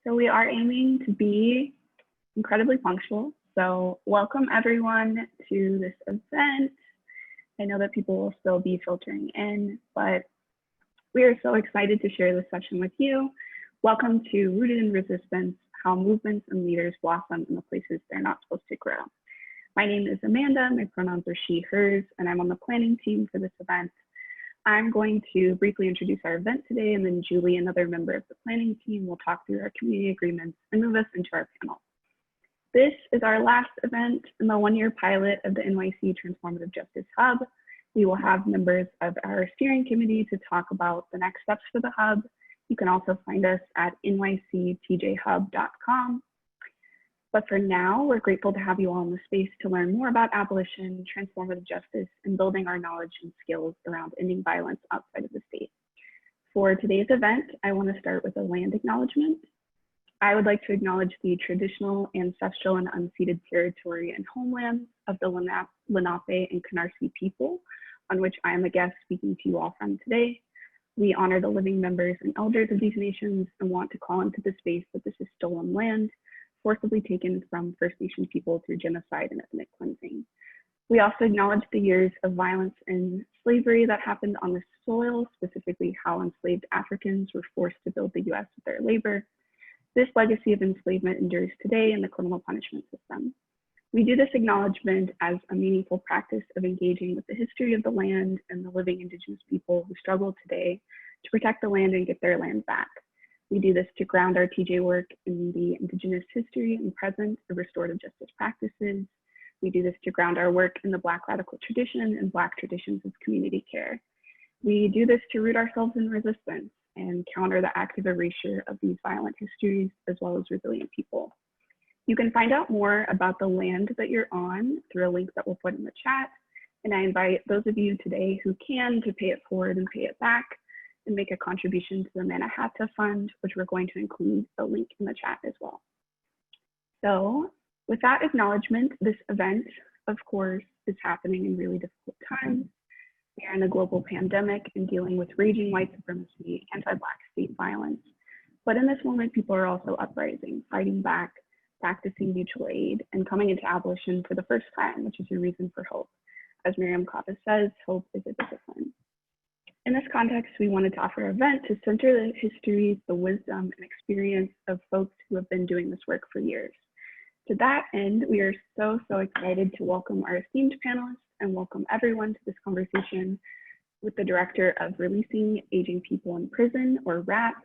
So we are aiming to be incredibly punctual. So welcome everyone to this event. I know that people will still be filtering in, but we are so excited to share this session with you. Welcome to Rooted in Resistance, How Movements and Leaders Blossom in the Places They're Not Supposed to Grow. My name is Amanda, my pronouns are she, hers, and I'm on the planning team for this event. I'm going to briefly introduce our event today, and then Julie, another member of the planning team, will talk through our community agreements and move us into our panel. This is our last event in the one-year pilot of the NYC Transformative Justice Hub. We will have members of our steering committee to talk about the next steps for the hub. You can also find us at nyctjhub.com. But for now, we're grateful to have you all in the space to learn more about abolition, transformative justice, and building our knowledge and skills around ending violence outside of the state. For today's event, I want to start with a land acknowledgement. I would like to acknowledge the traditional, ancestral, and unceded territory and homelands of the Lenape and Canarsie people, on which I am a guest speaking to you all from today. We honor the living members and elders of these nations and want to call into the space that this is stolen land, forcibly taken from First Nation people through genocide and ethnic cleansing. We also acknowledge the years of violence and slavery that happened on this soil, specifically how enslaved Africans were forced to build the US with their labor. This legacy of enslavement endures today in the criminal punishment system. We do this acknowledgement as a meaningful practice of engaging with the history of the land and the living Indigenous people who struggle today to protect the land and get their land back. We do this to ground our TJ work in the Indigenous history and present of restorative justice practices. We do this to ground our work in the Black radical tradition and Black traditions of community care. We do this to root ourselves in resistance and counter the active erasure of these violent histories, as well as resilient people. You can find out more about the land that you're on through a link that we'll put in the chat. And I invite those of you today who can to pay it forward and pay it back, and make a contribution to the Mannahatta Fund, which we're going to include the link in the chat as well. So with that acknowledgement, this event, of course, is happening in really difficult times. We are in a global pandemic and dealing with raging white supremacy, anti-Black state violence. But in this moment, people are also uprising, fighting back, practicing mutual aid, and coming into abolition for the first time, which is a reason for hope. As Mariame Kaba says, hope is a discipline. In this context, we wanted to offer an event to center the histories, the wisdom, and experience of folks who have been doing this work for years. To that end, we are so excited to welcome our esteemed panelists and welcome everyone to this conversation with the Director of Releasing Aging People in Prison, or RAP,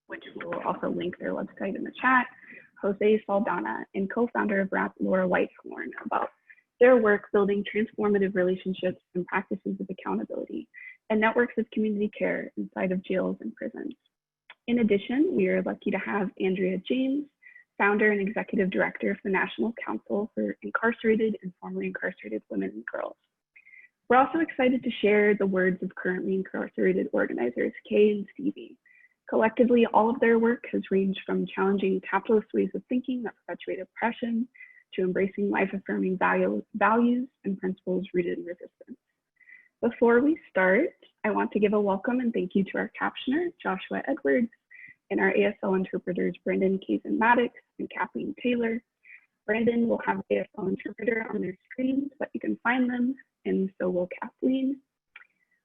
which we'll also link their website in the chat, Jose Saldana, and co-founder of RAP, Laura Whitehorn, about their work building transformative relationships and practices of accountability and networks of community care inside of jails and prisons. In addition, we are lucky to have Andrea James, founder and executive director of the National Council for Incarcerated and Formerly Incarcerated Women and Girls. We're also excited to share the words of currently incarcerated organizers Kay and Stevie. Collectively, all of their work has ranged from challenging capitalist ways of thinking that perpetuate oppression to embracing life-affirming values and principles rooted in resistance. Before we start, I want to give a welcome and thank you to our captioner, Joshua Edwards, and our ASL interpreters, Brandon Kazan-Maddox and Kathleen Taylor. Brandon will have ASL interpreter on their screen so that you can find them, and so will Kathleen.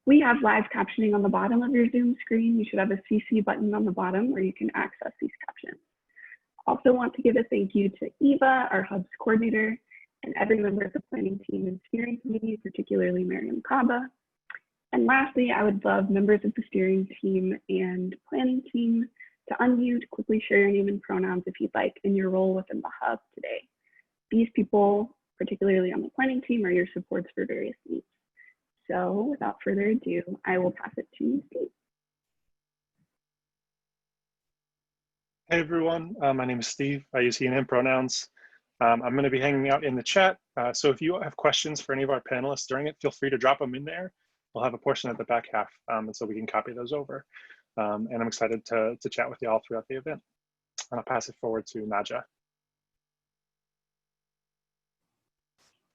We have live captioning on the bottom of your Zoom screen. You should have a CC button on the bottom where you can access these captions. Also want to give a thank you to Eva, our Hub's coordinator, and every member of the planning team and steering committee, particularly Mariame Kaba. And lastly, I would love members of the steering team and planning team to unmute, quickly share your name and pronouns if you'd like, in your role within the Hub today. These people, particularly on the planning team, are your supports for various needs. So without further ado, I will pass it to Steve. Hey everyone, my name is Steve. I use he and him pronouns. I'm going to be hanging out in the chat. So if you have questions for any of our panelists during it, feel free to drop them in there. We'll have a portion at the back half, and so we can copy those over. And I'm excited to chat with you all throughout the event. And I'll pass it forward to Naja.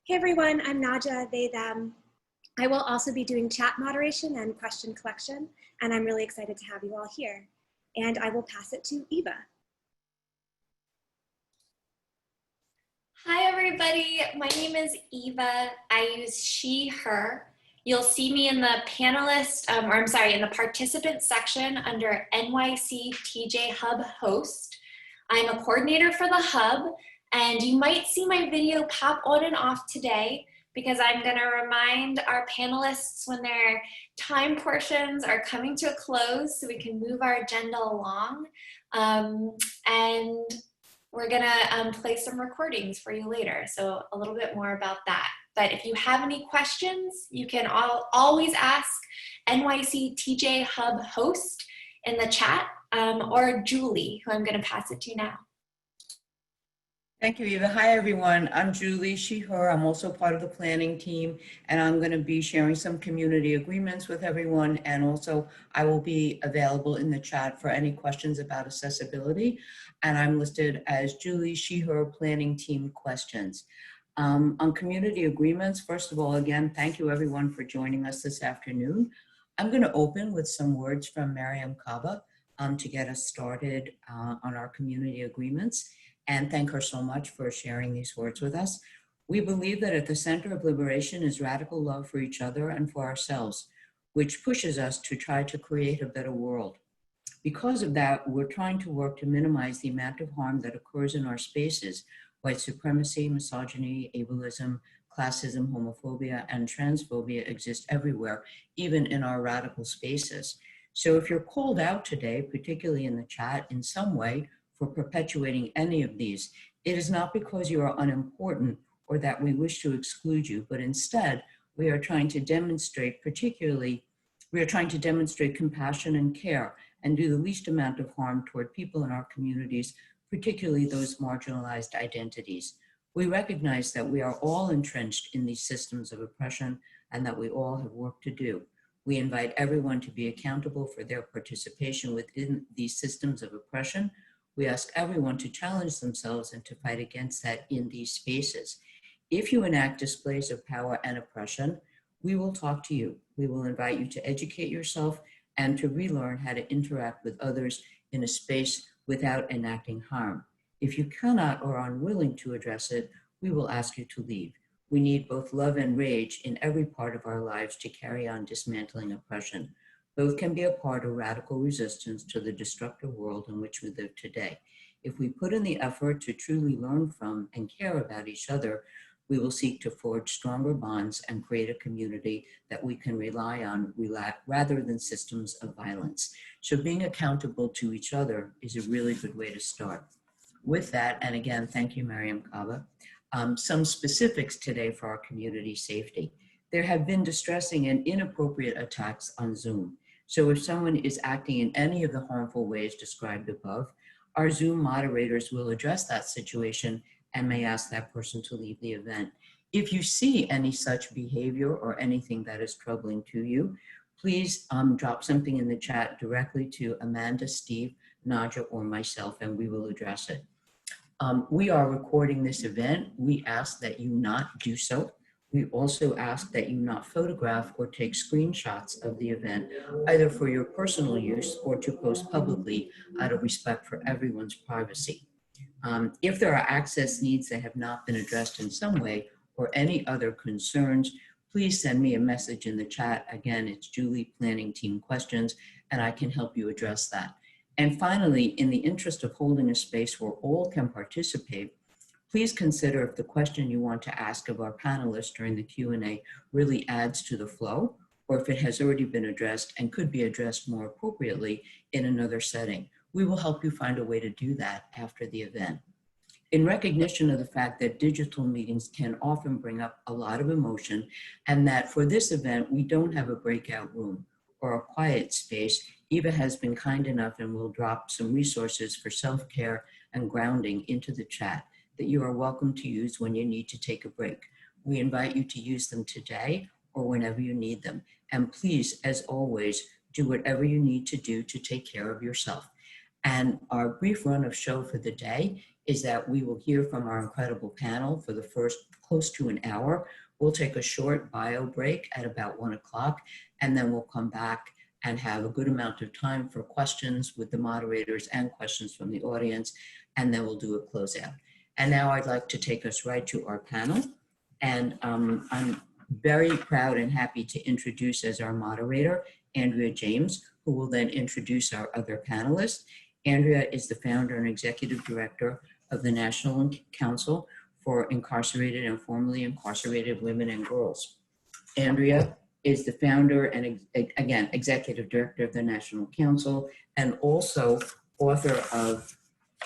Hey everyone, I'm Naja, they, them. I will also be doing chat moderation and question collection, and I'm really excited to have you all here. And I will pass it to Eva. Hi, everybody. My name is Eva. I use she, her. You'll see me in the panelist, in the participant section under NYC TJ Hub host. I'm a coordinator for the hub, and you might see my video pop on and off today because I'm going to remind our panelists when their time portions are coming to a close so we can move our agenda along. And we're gonna play some recordings for you later, so a little bit more about that. But if you have any questions, you can always ask NYC TJ Hub host in the chat, or Julie, who I'm gonna pass it to now. Thank you, Eva. Hi, everyone. I'm Julie, she, her. I'm also part of the planning team, and I'm going to be sharing some community agreements with everyone. And also, I will be available in the chat for any questions about accessibility. And I'm listed as Julie, she, her, planning team questions. On community agreements, first of all, again, thank you, everyone, for joining us this afternoon. I'm going to open with some words from Mariam Kaba to get us started on our community agreements, and thank her so much for sharing these words with us. We believe that at the center of liberation is radical love for each other and for ourselves, which pushes us to try to create a better world. Because of that, we're trying to work to minimize the amount of harm that occurs in our spaces. White supremacy, misogyny, ableism, classism, homophobia, and transphobia exist everywhere, even in our radical spaces. So if you're called out today, particularly in the chat, in some way, for perpetuating any of these, it is not because you are unimportant or that we wish to exclude you, but instead we are trying to demonstrate compassion and care and do the least amount of harm toward people in our communities, particularly those marginalized identities. We recognize that we are all entrenched in these systems of oppression and that we all have work to do. We invite everyone to be accountable for their participation within these systems of oppression. We ask everyone to challenge themselves and to fight against that in these spaces. If you enact displays of power and oppression, we will talk to you. We will invite you to educate yourself and to relearn how to interact with others in a space without enacting harm. If you cannot or are unwilling to address it, we will ask you to leave. We need both love and rage in every part of our lives to carry on dismantling oppression. Both can be a part of radical resistance to the destructive world in which we live today. If we put in the effort to truly learn from and care about each other, we will seek to forge stronger bonds and create a community that we can rely on rather than systems of violence. So being accountable to each other is a really good way to start. With that, and again, thank you, Mariam Kaba, some specifics today for our community safety. There have been distressing and inappropriate attacks on Zoom. So if someone is acting in any of the harmful ways described above, our Zoom moderators will address that situation and may ask that person to leave the event. If you see any such behavior or anything that is troubling to you, please drop something in the chat directly to Amanda, Steve, Naja, or myself, and we will address it. We are recording this event. We ask that you not do so. We also ask that you not photograph or take screenshots of the event, either for your personal use or to post publicly out of respect for everyone's privacy. If there are access needs that have not been addressed in some way or any other concerns, please send me a message in the chat. Again, it's Julie, Planning Team Questions, and I can help you address that. And finally, in the interest of holding a space where all can participate, please consider if the question you want to ask of our panelists during the Q&A really adds to the flow, or if it has already been addressed and could be addressed more appropriately in another setting. We will help you find a way to do that after the event. In recognition of the fact that digital meetings can often bring up a lot of emotion, and that for this event, we don't have a breakout room or a quiet space, Eva has been kind enough and will drop some resources for self-care and grounding into the chat that you are welcome to use when you need to take a break. We invite you to use them today or whenever you need them. And please, as always, do whatever you need to do to take care of yourself. And our brief run of show for the day is that we will hear from our incredible panel for the first close to an hour. We'll take a short bio break at about 1 o'clock, and then we'll come back and have a good amount of time for questions with the moderators and questions from the audience, and then we'll do a closeout. And now I'd like to take us right to our panel. And I'm very proud and happy to introduce as our moderator, Andrea James, who will then introduce our other panelists. Andrea is the founder and executive director of the National Council for Incarcerated and Formerly Incarcerated Women and Girls. Andrea is the founder and again, executive director of the National Council, and also author of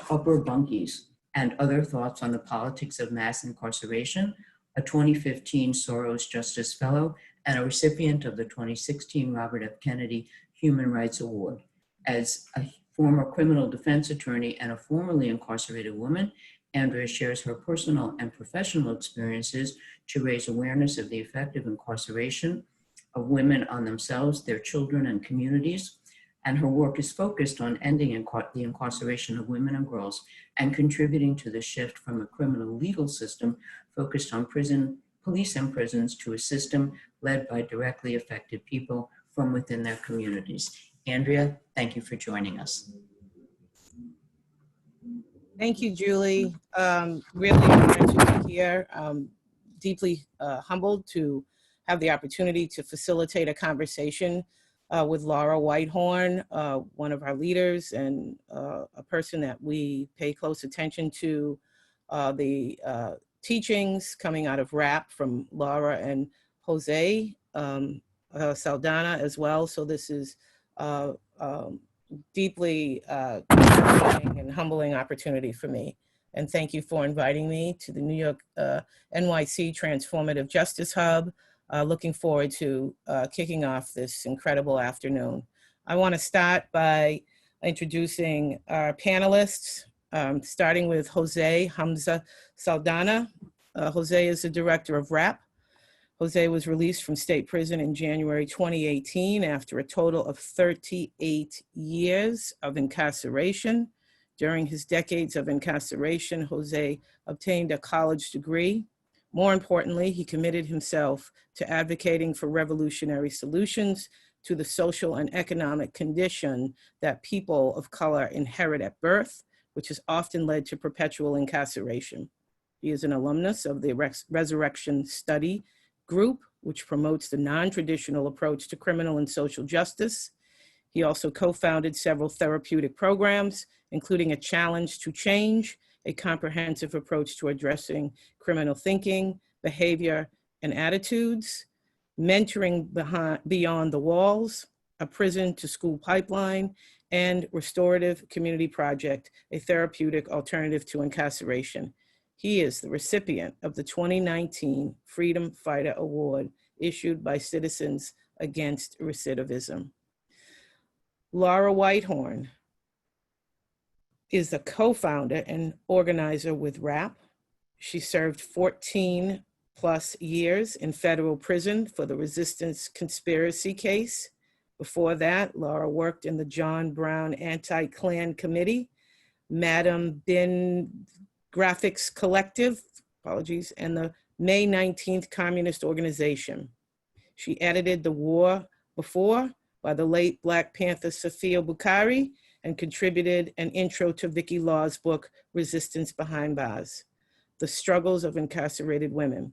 Upper Bunkies and Other Thoughts on the Politics of Mass Incarceration, a 2015 Soros Justice Fellow, and a recipient of the 2016 Robert F. Kennedy Human Rights Award. As a former criminal defense attorney and a formerly incarcerated woman, Andrea shares her personal and professional experiences to raise awareness of the effect of incarceration of women on themselves, their children, and communities. And her work is focused on ending the incarceration of women and girls and contributing to the shift from a criminal legal system focused on police and prisons to a system led by directly affected people from within their communities. Andrea, thank you for joining us. Thank you, Julie. Really honored to be here. Deeply humbled to have the opportunity to facilitate a conversation with Laura Whitehorn, one of our leaders and a person that we pay close attention to the teachings coming out of RAP from Laura and Jose Saldana as well. So this is deeply gratifying and humbling opportunity for me. And thank you for inviting me to the New York NYC Transformative Justice Hub. Looking forward to kicking off this incredible afternoon. I want to start by introducing our panelists, starting with Jose Hamza Saldana. Jose is the director of RAP. Jose was released from state prison in January 2018 after a total of 38 years of incarceration. During his decades of incarceration, Jose obtained a college degree. More importantly, he committed himself to advocating for revolutionary solutions to the social and economic condition that people of color inherit at birth, which has often led to perpetual incarceration. He is an alumnus of the Resurrection Study Group, which promotes the non-traditional approach to criminal and social justice. He also co-founded several therapeutic programs, including a challenge to change, a comprehensive approach to addressing criminal thinking, behavior, and attitudes, mentoring beyond the walls, a prison to school pipeline, and Restorative Community Project, a therapeutic alternative to incarceration. He is the recipient of the 2019 Freedom Fighter Award issued by Citizens Against Recidivism. Laura Whitehorn is the co-founder and organizer with RAP. She served 14 plus years in federal prison for the resistance conspiracy case. Before that, Laura worked in the John Brown Anti-Klan Committee, Madam Bin Graphics Collective, apologies, and the May 19th Communist Organization. She edited The War Before by the late Black Panther Sophia Bukhari and contributed an intro to Vicky Law's book, Resistance Behind Bars, The Struggles of Incarcerated Women.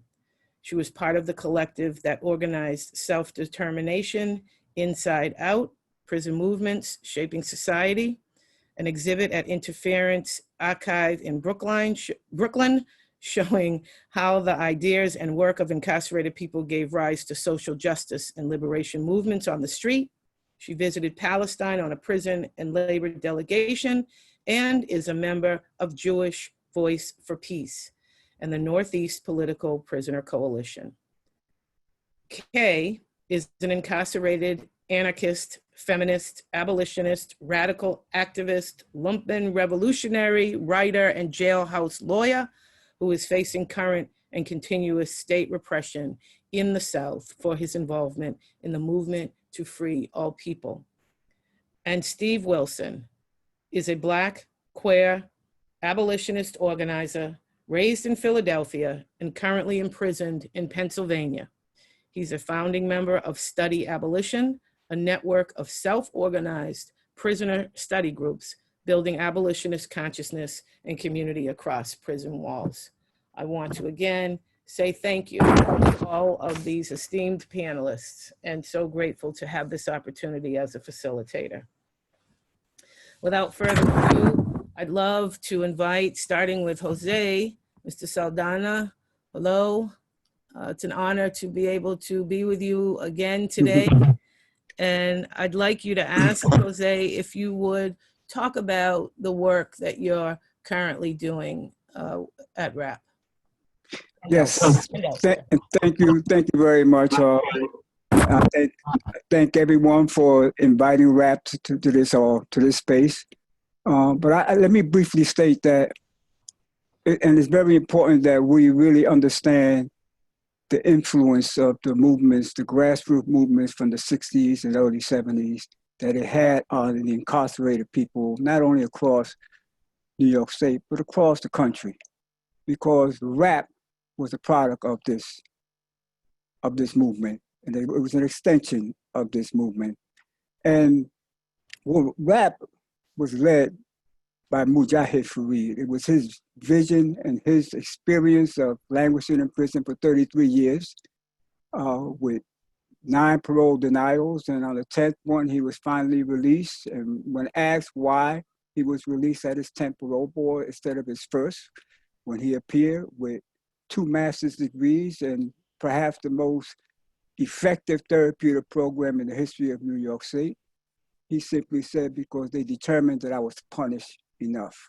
She was part of the collective that organized Self-Determination, Inside Out, Prison Movements, Shaping Society, an exhibit at Interference Archive in Brooklyn, showing how the ideas and work of incarcerated people gave rise to social justice and liberation movements on the street. She visited Palestine on a prison and labor delegation and is a member of Jewish Voice for Peace and the Northeast Political Prisoner Coalition. Kay is an incarcerated anarchist, feminist, abolitionist, radical activist, lumpen revolutionary, writer, and jailhouse lawyer who is facing current and continuous state repression in the South for his involvement in the movement to free all people. And Steve Wilson is a Black, queer, abolitionist organizer raised in Philadelphia and currently imprisoned in Pennsylvania. He's a founding member of Study Abolition, a network of self-organized prisoner study groups building abolitionist consciousness and community across prison walls. I want to again say thank you to all of these esteemed panelists, and so grateful to have this opportunity as a facilitator. Without further ado, I'd love to invite, starting with Jose, Mr. Saldana. Hello. It's an honor to be able to be with you again today. And I'd like you to ask Jose if you would talk about the work that you're currently doing at RAP. Yes, thank you very much. I thank everyone for inviting RAP to this space. But let me briefly state that, and it's very important that we really understand the influence of the movements, the grassroots movements from the 60s and early 70s that it had on the incarcerated people, not only across New York State, but across the country, because RAP was a product of this movement, and it was an extension of this movement. And RAP was led by Mujahid Farid. It was his vision and his experience of languishing in prison for 33 years with 9 parole denials. And on the 10th one, he was finally released. And when asked why he was released at his 10th parole board instead of his first, when he appeared with 2 master's degrees and perhaps the most effective therapeutic program in the history of New York State, he simply said, because they determined that I was punished enough.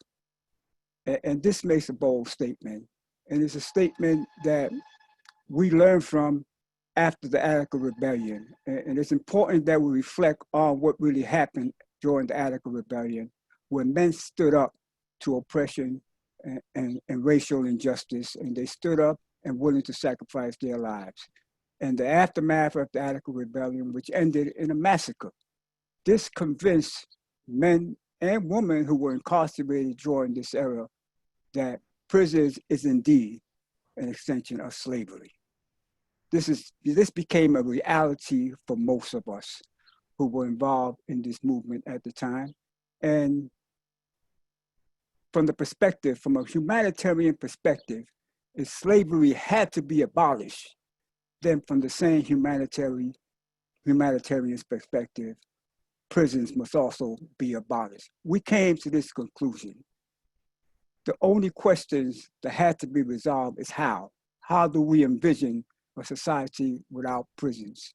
And this makes a bold statement. And it's a statement that we learned from after the Attica Rebellion. And it's important that we reflect on what really happened during the Attica Rebellion, when men stood up to oppression and racial injustice, and they stood up and willing to sacrifice their lives. And the aftermath of the Attica Rebellion, which ended in a massacre, this convinced men and women who were incarcerated during this era that prison is indeed an extension of slavery. This became a reality for most of us who were involved in this movement at the time. And from a humanitarian perspective, if slavery had to be abolished, then from the same humanitarian perspective, prisons must also be abolished. We came to this conclusion. The only questions that had to be resolved is how. How do we envision a society without prisons?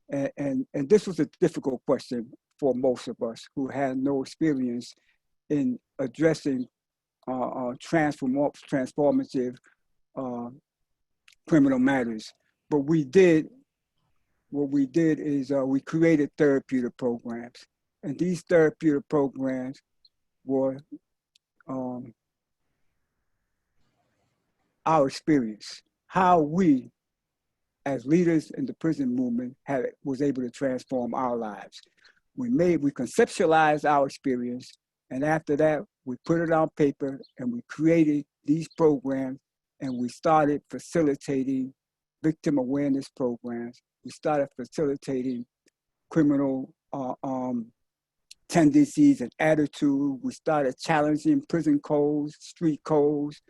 And this was a difficult question for most of us who had no experience in addressing transformative criminal matters. But what we did is we created therapeutic programs. And these therapeutic programs were our experience, how we, as leaders in the prison movement, was able to transform our lives. We conceptualized our experience, and after that, we put it on paper and we created these programs, and we started facilitating victim awareness programs. We started facilitating criminal tendencies and attitude. We started challenging prison codes, street codes,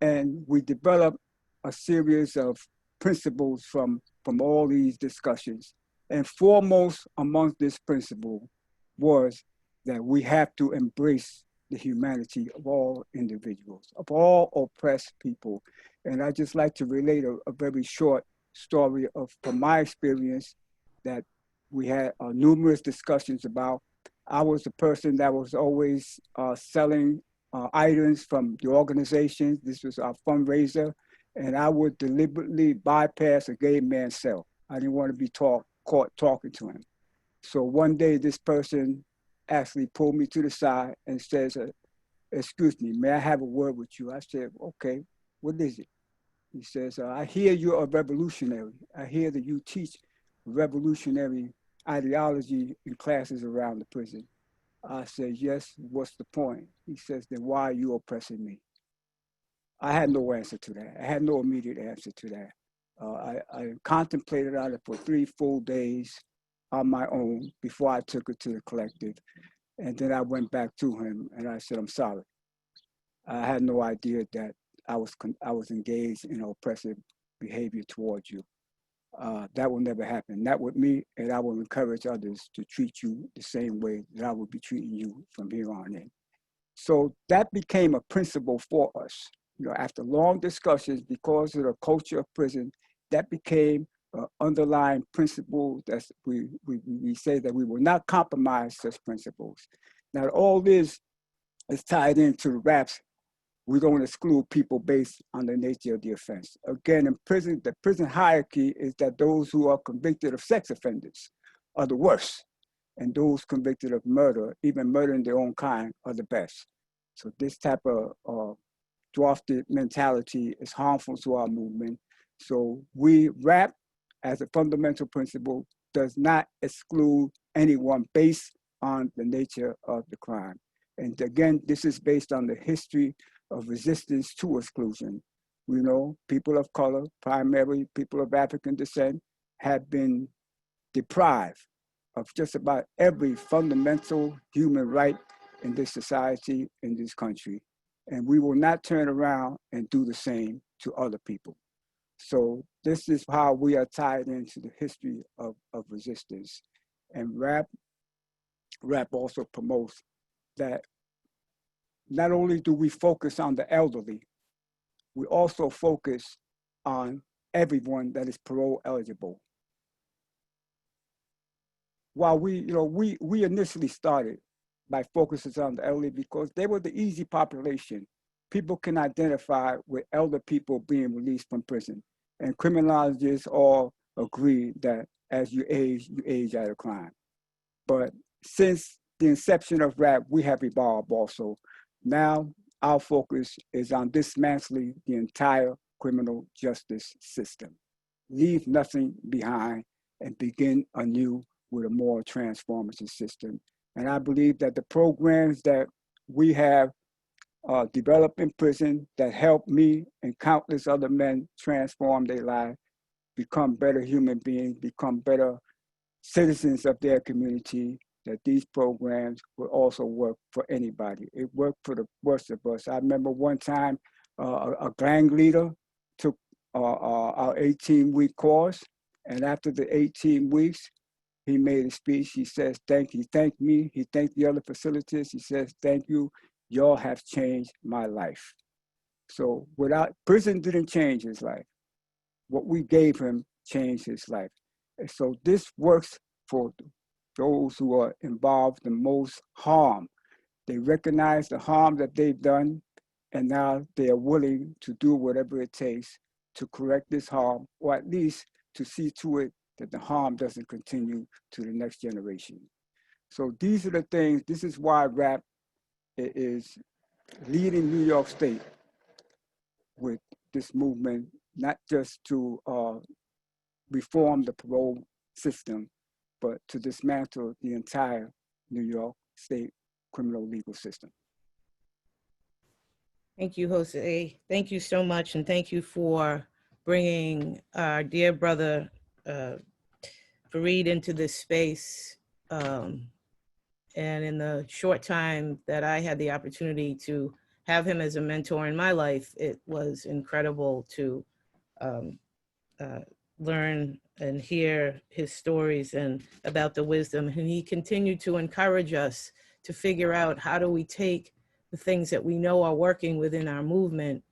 and we developed a series of principles from all these discussions. And foremost amongst this principle was that we have to embrace the humanity of all individuals, of all oppressed people. And I'd just like to relate a very short story from my experience that we had numerous discussions about. I was the person that was always selling items from the organization. This was our fundraiser. And I would deliberately bypass a gay man's cell. I didn't want to be caught talking to him. So one day this person actually pulled me to the side and says, "Excuse me, may I have a word with you?" I said, "Okay, what is it?" He says, "I hear you're a revolutionary. I hear that you teach revolutionary ideology in classes around the prison." I said, "Yes, what's the point?" He says, "Then why are you oppressing me?" I had no answer to that. I had no immediate answer to that. I contemplated on it for 3 full days on my own before I took it to the collective. And then I went back to him and I said, I'm sorry. I had no idea that I was engaged in oppressive behavior towards you. That will never happen. Not with me, and I will encourage others to treat you the same way that I will be treating you from here on in. So that became a principle for us. You know, after long discussions, because of the culture of prison, that became an underlying principle that we say that we will not compromise such principles. Now, all this is tied into the RAPS. We don't exclude people based on the nature of the offense. Again, in prison, the prison hierarchy is that those who are convicted of sex offenders are the worst, and those convicted of murder, even murdering their own kind, are the best. So this type of drafted mentality is harmful to our movement. So we RAP, as a fundamental principle, does not exclude anyone based on the nature of the crime. And again, this is based on the history of resistance to exclusion. We know people of color, primarily people of African descent, have been deprived of just about every fundamental human right in this society, in this country. And we will not turn around and do the same to other people. So this is how we are tied into the history of resistance. And RAP also promotes that not only do we focus on the elderly, we also focus on everyone that is parole eligible. While we initially started by focusing on the elderly because they were the easy population. People can identify with elder people being released from prison. And criminologists all agree that as you age out of crime. But since the inception of RAP, we have evolved also. Now, our focus is on dismantling the entire criminal justice system. Leave nothing behind and begin anew with a more transformative system. And I believe that the programs that we have developed in prison that help me and countless other men transform their lives, become better human beings, become better citizens of their community, that these programs will also work for anybody. It worked for the worst of us. I remember one time a gang leader took our 18-week course, and after the 18 weeks, he made a speech. He says, he thanked me. He thanked the other facilities. He says, thank you. Y'all have changed my life. So prison didn't change his life. What we gave him changed his life. And so this works for those who are involved in most harm. They recognize the harm that they've done, and now they are willing to do whatever it takes to correct this harm, or at least to see to it that the harm doesn't continue to the next generation. So these are the things, this is why RAP is leading New York State with this movement, not just to reform the parole system, but to dismantle the entire New York State criminal legal system. Thank you, Jose. Thank you so much. And thank you for bringing our dear brother, Fareed, into this space. And in the short time that I had the opportunity to have him as a mentor in my life, it was incredible to learn and hear his stories and about the wisdom. And he continued to encourage us to figure out how do we take the things that we know are working within our movement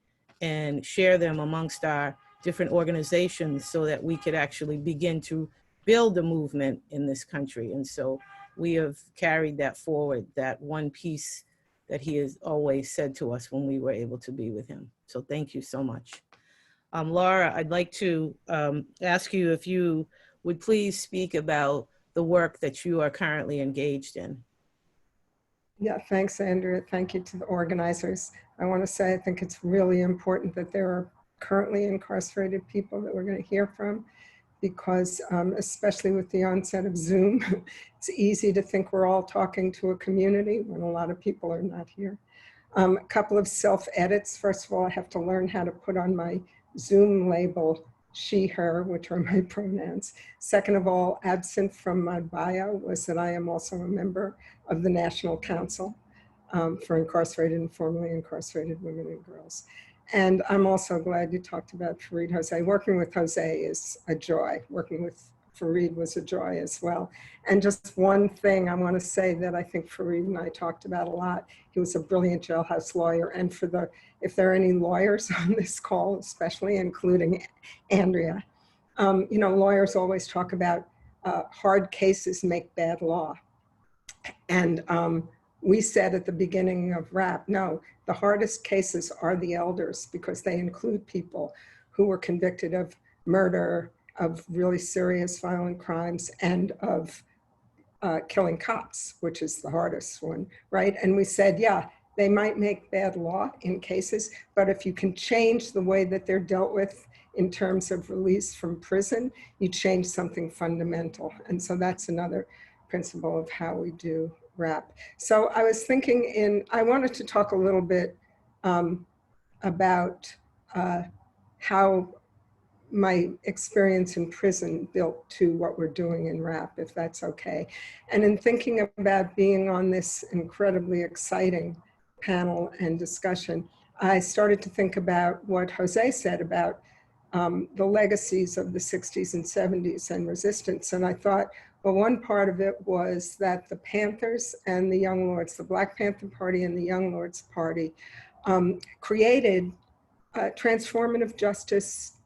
and share them amongst our different organizations so that we could actually begin to build a movement in this country. And so we have carried that forward, that one piece that he has always said to us when we were able to be with him. So thank you so much. Laura, I'd like to ask you if you would please speak about the work that you are currently engaged in. Yeah, thanks, Andrea. Thank you to the organizers. I want to say I think it's really important that there are currently incarcerated people that we're going to hear from, because especially with the onset of Zoom, it's easy to think we're all talking to a community when a lot of people are not here. A couple of self-edits. First of all, I have to learn how to put on my Zoom label she, her, which are my pronouns. Second of all, absent from my bio was that I am also a member of the National Council for Incarcerated and Formerly Incarcerated Women and Girls. And I'm also glad you talked about Fareed Jose. Working with Jose is a joy. Working with Fareed was a joy as well. And just one thing I want to say that I think Fareed and I talked about a lot. He was a brilliant jailhouse lawyer. And if there are any lawyers on this call, especially including Andrea, you know, lawyers always talk about hard cases make bad law. And we said at the beginning of RAP, no, the hardest cases are the elders because they include people who were convicted of murder, of really serious violent crimes, and of killing cops, which is the hardest one, right? And we said, yeah, they might make bad law in cases, but if you can change the way that they're dealt with in terms of release from prison, you change something fundamental. And so that's another principle of how we do RAP. So I was thinking I wanted to talk a little bit about how my experience in prison built to what we're doing in RAP, if that's okay. And in thinking about being on this incredibly exciting panel and discussion, I started to think about what Jose said about the legacies of the 60s and 70s and resistance. And I thought, well, one part of it was that the Panthers and the Young Lords, the Black Panther Party and the Young Lords Party, created transformative justice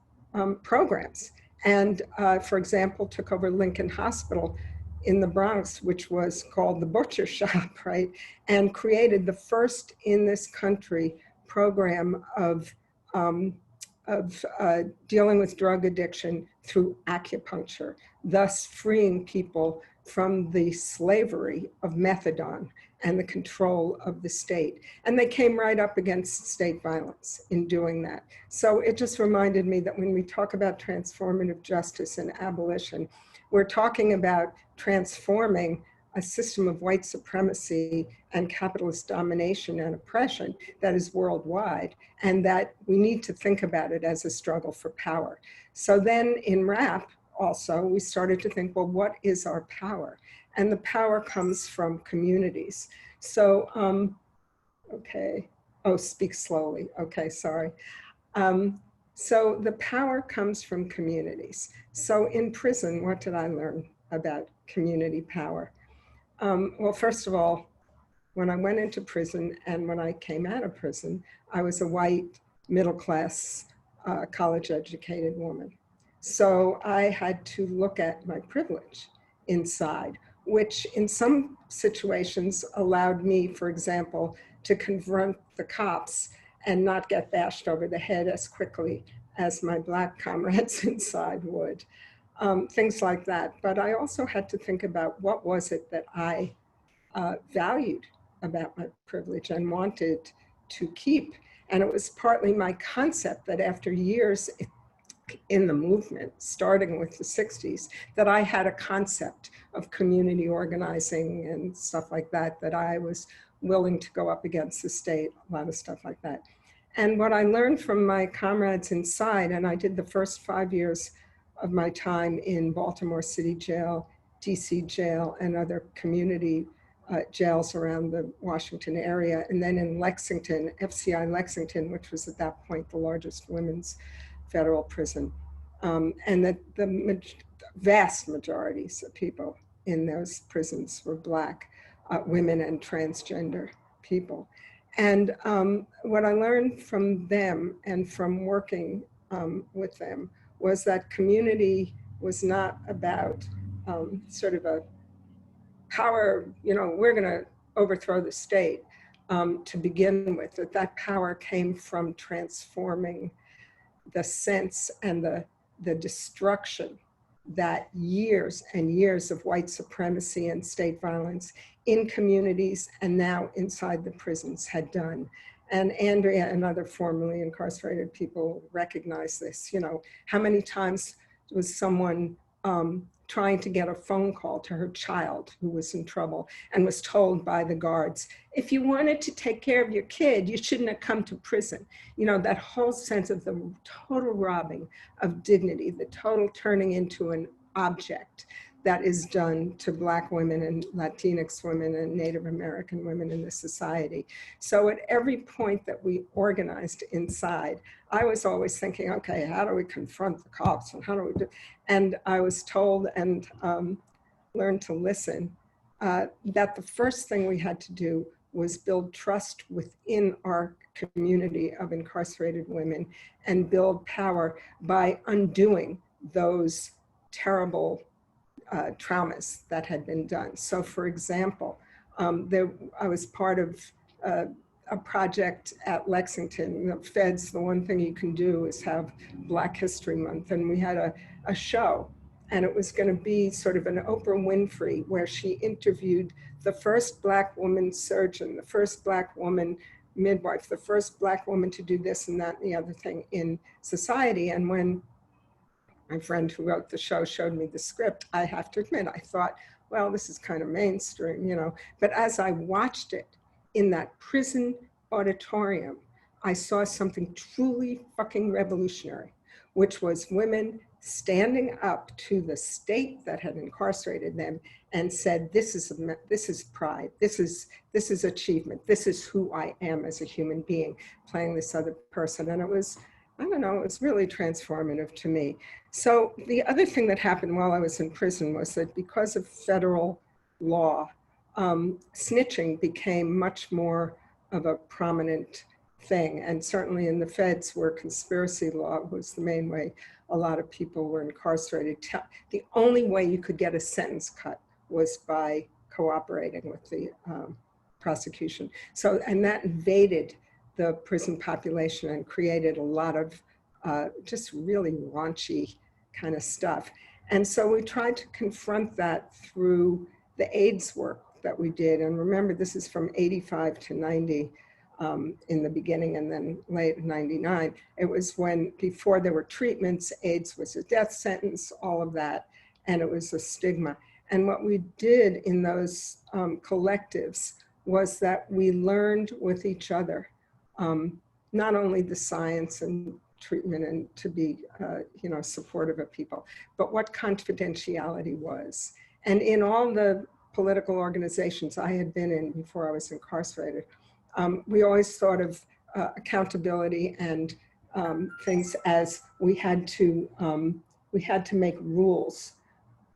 programs. And for example, took over Lincoln Hospital in the Bronx, which was called the Butcher Shop, right? And created the first in this country program of dealing with drug addiction through acupuncture, thus freeing people from the slavery of methadone and the control of the state. And they came right up against state violence in doing that. So it just reminded me that when we talk about transformative justice and abolition, we're talking about transforming a system of white supremacy and capitalist domination and oppression that is worldwide, and that we need to think about it as a struggle for power. So then in RAP also, we started to think, well, what is our power? And the power comes from communities. So, okay, oh, speak slowly. Okay, sorry. So the power comes from communities. So in prison, what did I learn about community power? Well, first of all, when I went into prison and when I came out of prison, I was a white, middle-class, college-educated woman. So I had to look at my privilege inside, which in some situations allowed me, for example, to confront the cops and not get bashed over the head as quickly as my Black comrades inside would. Things like that. But I also had to think about what was it that I valued about my privilege and wanted to keep. And it was partly my concept that after years in the movement, starting with the 60s, that I had a concept of community organizing and stuff like that, that I was willing to go up against the state, a lot of stuff like that. And what I learned from my comrades inside, and I did the first 5 years of my time in Baltimore City Jail, DC Jail, and other community jails around the Washington area. And then in Lexington, FCI Lexington, which was at that point the largest women's federal prison. And that the vast majorities of people in those prisons were Black women and transgender people. And what I learned from them and from working with them was that community was not about sort of a power, you know, we're going to overthrow the state to begin with, that power came from transforming the sense and the destruction that years and years of white supremacy and state violence in communities and now inside the prisons had done. And Andrea and other formerly incarcerated people recognize this. You know, how many times was someone trying to get a phone call to her child who was in trouble and was told by the guards, if you wanted to take care of your kid, you shouldn't have come to prison. You know, that whole sense of the total robbing of dignity, the total turning into an object that is done to Black women and Latinx women and Native American women in the society. So at every point that we organized inside, I was always thinking, okay, how do we confront the cops and how do we do? And I was told and learned to listen that the first thing we had to do was build trust within our community of incarcerated women and build power by undoing those terrible traumas that had been done. So for example, I was part of a project at Lexington. The feds, the one thing you can do is have Black History Month. And we had a show, and it was going to be sort of an Oprah Winfrey, where she interviewed the first Black woman surgeon, the first Black woman midwife, the first Black woman to do this and that and the other thing in society. And when my friend who wrote the show showed me the script, I have to admit, I thought, well, this is kind of mainstream, you know. But as I watched it in that prison auditorium, I saw something truly fucking revolutionary, which was women standing up to the state that had incarcerated them and said, this is pride, this is achievement, this is who I am as a human being, playing this other person. And it was, I don't know, it was really transformative to me. So the other thing that happened while I was in prison was that because of federal law, snitching became much more of a prominent thing. And certainly in the feds, where conspiracy law was the main way a lot of people were incarcerated, the only way you could get a sentence cut was by cooperating with the prosecution. So, and that invaded the prison population and created a lot of just really raunchy kind of stuff. And so we tried to confront that through the AIDS work that we did. And remember, this is from 85 to 90 in the beginning, and then late 99. It was when, before there were treatments, AIDS was a death sentence, all of that, and it was a stigma. And what we did in those collectives was that we learned with each other, not only the science and treatment and to be, you know, supportive of people, but what confidentiality was. And in all the political organizations I had been in before I was incarcerated, we always thought of accountability and things as we had to make rules.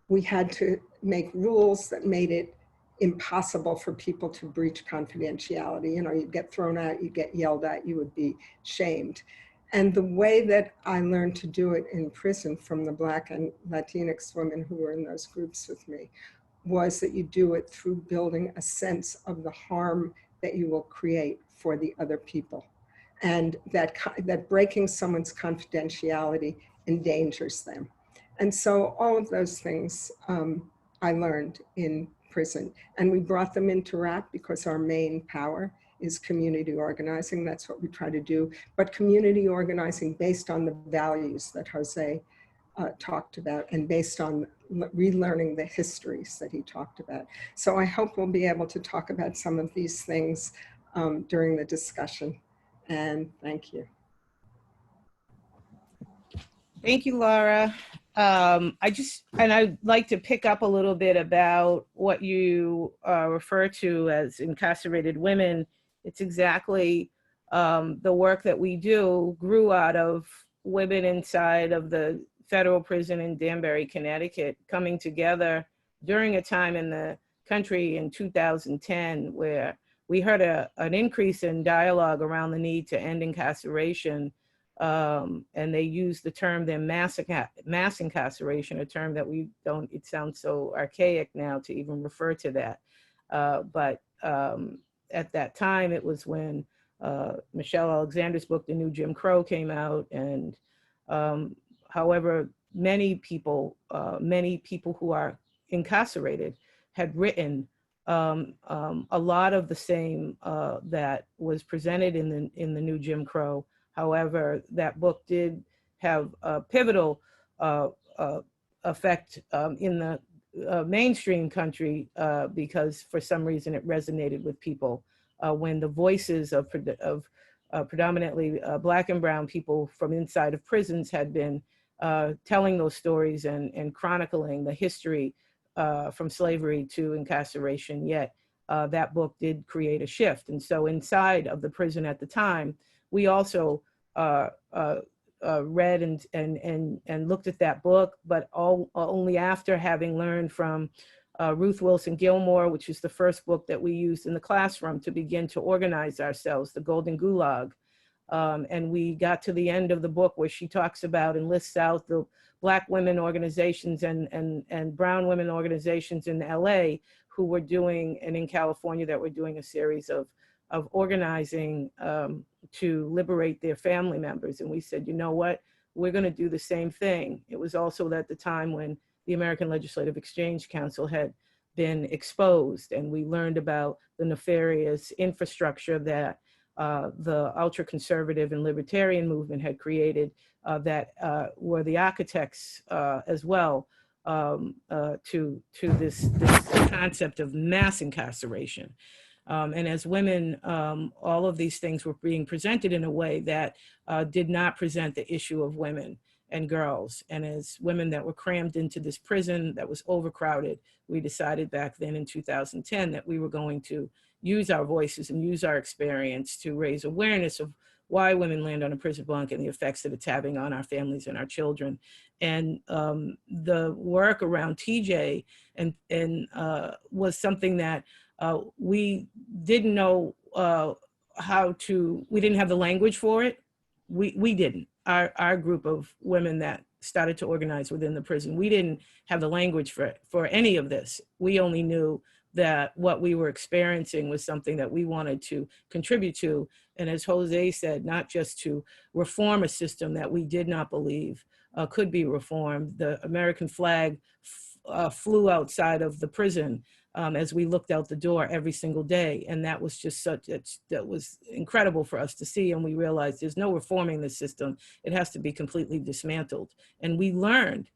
We had to make rules that made it impossible for people to breach confidentiality. You know, you'd get thrown out, you'd get yelled at, you would be shamed. And the way that I learned to do it in prison from the Black and Latinx women who were in those groups with me was that you do it through building a sense of the harm that you will create for the other people. And that breaking someone's confidentiality endangers them. And so all of those things I learned in prison. And we brought them into RAP because our main power is community organizing. That's what we try to do. But community organizing based on the values that Jose talked about and based on relearning the histories that he talked about. So I hope we'll be able to talk about some of these things during the discussion. And thank you. Thank you, Laura. I'd like to pick up a little bit about what you refer to as incarcerated women. It's exactly the work that we do grew out of women inside of the federal prison in Danbury, Connecticut, coming together during a time in the country in 2010 where we heard an increase in dialogue around the need to end incarceration. And they use the term then mass incarceration, a term that we don't, it sounds so archaic now to even refer to that. But at that time, it was when Michelle Alexander's book, The New Jim Crow, came out. And however, many people who are incarcerated had written a lot of the same that was presented in the New Jim Crow. However, that book did have a pivotal effect in the mainstream country because for some reason it resonated with people when the voices of predominantly Black and brown people from inside of prisons had been telling those stories and chronicling the history from slavery to incarceration. Yet that book did create a shift. And so inside of the prison at the time, we also read and looked at that book, but only after having learned from Ruth Wilson Gilmore, which is the first book that we used in the classroom to begin to organize ourselves, The Golden Gulag. And we got to the end of the book where she talks about and lists out the Black women organizations and brown women organizations in LA who were doing, and in California that were doing a series of organizing to liberate their family members. And we said, you know what, we're gonna do the same thing. It was also at the time when the American Legislative Exchange Council had been exposed, and we learned about the nefarious infrastructure that the ultra-conservative and libertarian movement had created that were the architects as well to this concept of mass incarceration. And as women, all of these things were being presented in a way that did not present the issue of women and girls. And as women that were crammed into this prison that was overcrowded, we decided back then in 2010 that we were going to use our voices and use our experience to raise awareness of why women land on a prison bunk and the effects that it's having on our families and our children. And the work around TJ was something that we didn't know we didn't have the language for it. We didn't. Our group of women that started to organize within the prison, we didn't have the language for any of this. We only knew that what we were experiencing was something that we wanted to contribute to. And as Jose said, not just to reform a system that we did not believe could be reformed. The American flag flew outside of the prison as we looked out the door every single day. And that was just that was incredible for us to see. And we realized there's no reforming the system. It has to be completely dismantled. And we learned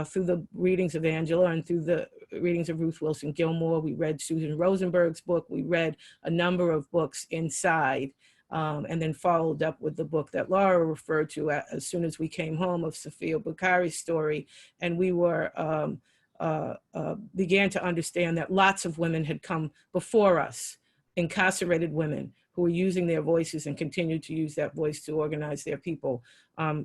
through the readings of Angela and through the readings of Ruth Wilson Gilmore. We read Susan Rosenberg's book. We read a number of books inside and then followed up with the book that Laura referred to as soon as we came home of Safiya Bukhari's story. And we were began to understand that lots of women had come before us, incarcerated women who were using their voices and continue to use that voice to organize their people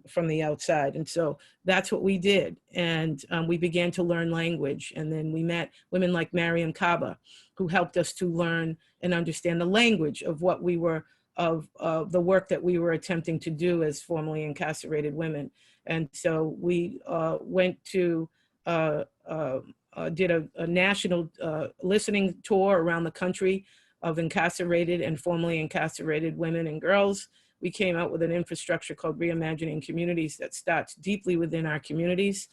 from the outside. And so that's what we did. And we began to learn language. And then we met women like Mariam Kaba, who helped us to learn and understand the language of what we were, of the work that we were attempting to do as formerly incarcerated women. And so we went to, did a national listening tour around the country of incarcerated and formerly incarcerated women and girls. We came out with an infrastructure called Reimagining Communities that starts deeply within our communities.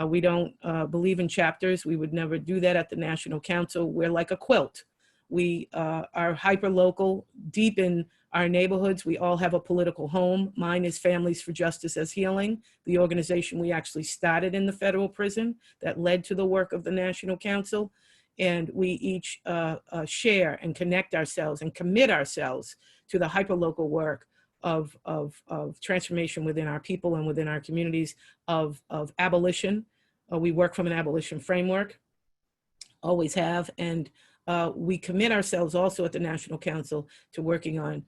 We don't believe in chapters. We would never do that at the National Council. We're like a quilt. We are hyper-local, deep in our neighborhoods. We all have a political home. Mine is Families for Justice as Healing, the organization we actually started in the federal prison that led to the work of the National Council. And we each share and connect ourselves and commit ourselves to the hyperlocal work of transformation within our people and within our communities, of abolition. We work from an abolition framework, always have, and we commit ourselves also at the National Council to working on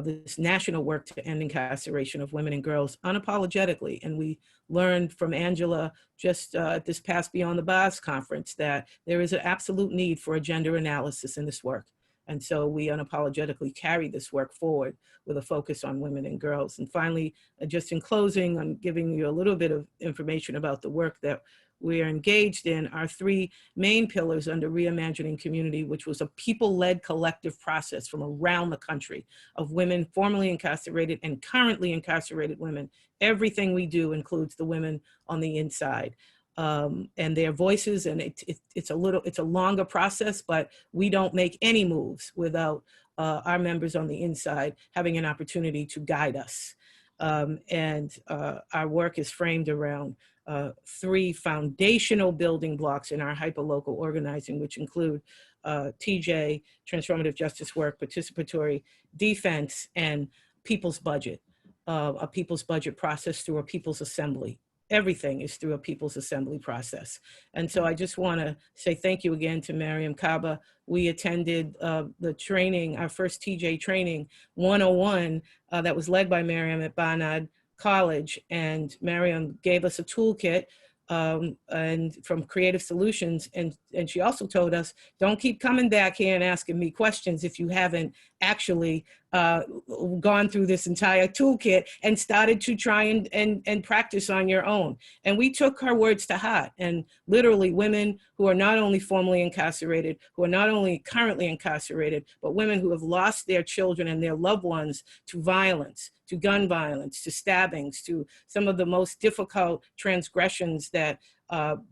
this national work to end incarceration of women and girls unapologetically. And we learned from Angela just at this past Beyond the Bars conference that there is an absolute need for a gender analysis in this work. And so we unapologetically carry this work forward with a focus on women and girls. And finally, just in closing, I'm giving you a little bit of information about the work that we are engaged in. Our three main pillars under Reimagining Community, which was a people-led collective process from around the country of women formerly incarcerated and currently incarcerated women. Everything we do includes the women on the inside and their voices. And it's a longer process, but we don't make any moves without our members on the inside having an opportunity to guide us. Our work is framed around 3 foundational building blocks in our hyperlocal organizing, which include TJ, transformative justice work, participatory defense, and people's budget, a people's budget process through a people's assembly. Everything is through a people's assembly process. And so I just want to say thank you again to Mariam Kaba. We attended the training, our first TJ training 101 that was led by Mariam at Barnard College. And Mariam gave us a toolkit and from Creative Solutions. And she also told us, don't keep coming back here and asking me questions if you haven't actually gone through this entire toolkit and started to try and practice on your own. And we took her words to heart. And literally women who are not only formerly incarcerated, who are not only currently incarcerated, but women who have lost their children and their loved ones to violence, to gun violence, to stabbings, to some of the most difficult transgressions that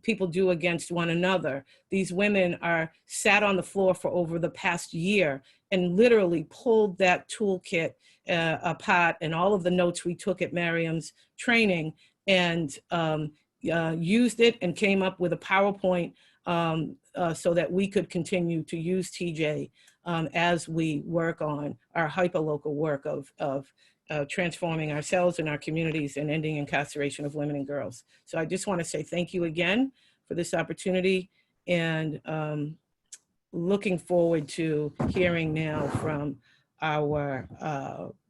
people do against one another. These women are sat on the floor for over the past year and literally pulled that toolkit apart and all of the notes we took at Mariam's training and used it and came up with a PowerPoint so that we could continue to use TJ as we work on our hyperlocal work of transforming ourselves and our communities and ending incarceration of women and girls. So I just want to say thank you again for this opportunity, and looking forward to hearing now from our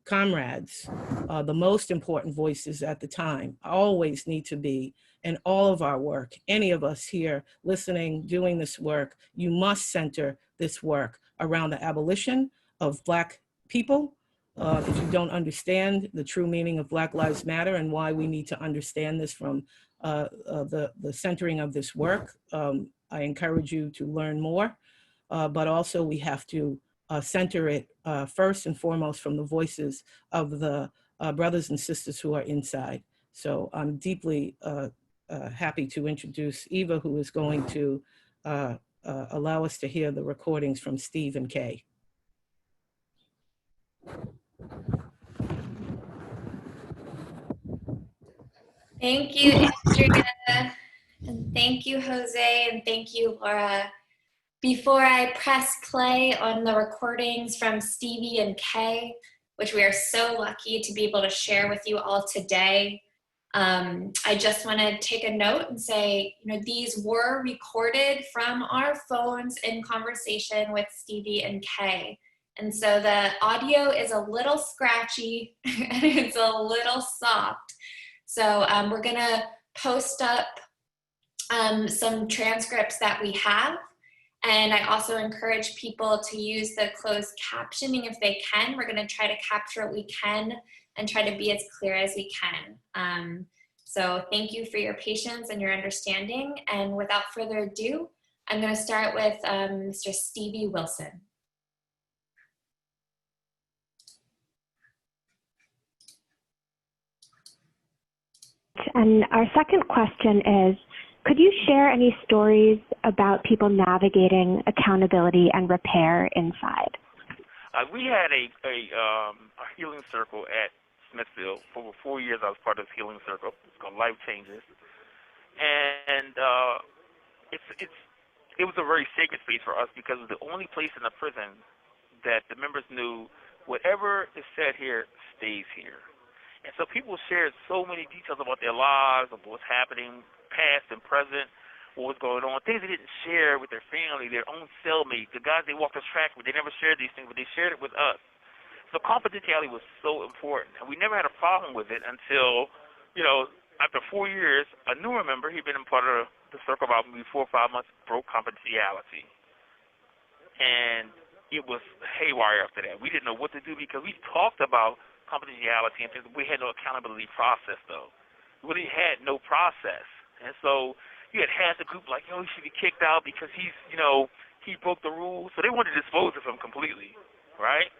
comrades. The most important voices at the time always need to be in all of our work. Any of us here listening, doing this work, you must center this work around the abolition of Black people. If you don't understand the true meaning of Black Lives Matter and why we need to understand this from the centering of this work, I encourage you to learn more, but also we have to center it first and foremost from the voices of the brothers and sisters who are inside. So I'm deeply happy to introduce Eva, who is going to allow us to hear the recordings from Steve and Kay. Thank you, Andrea, and thank you, Jose, and thank you, Laura. Before I press play on the recordings from Stevie and Kay, which we are so lucky to be able to share with you all today, I just want to take a note and say, these were recorded from our phones in conversation with Stevie and Kay. And so the audio is a little scratchy and it's a little soft. So we're gonna post up some transcripts that we have. And I also encourage people to use the closed captioning if they can. We're gonna try to capture what we can and try to be as clear as we can. So thank you for your patience and your understanding. And without further ado, I'm gonna start with Mr. Stevie Wilson. And our second question is, could you share any stories about people navigating accountability and repair inside? We had a healing circle at Smithfield. For over 4 years, I was part of this healing circle. It's called Life Changes. And it was a very sacred space for us because it was the only place in the prison that the members knew whatever is said here stays here. And so people shared so many details about their lives, of what's happening, past and present, what was going on, things they didn't share with their family, their own cellmates, the guys they walked the track with. They never shared these things, but they shared it with us. So confidentiality was so important. And we never had a problem with it until, after 4 years, a newer member, he'd been a part of the circle about maybe 4 or 5 months, broke confidentiality. And it was haywire after that. We didn't know what to do because we talked about confidentiality and things. We had no accountability process, though. We really had no process. And so you had half the group like, he should be kicked out because he's, he broke the rules. So they wanted to dispose of him completely, right?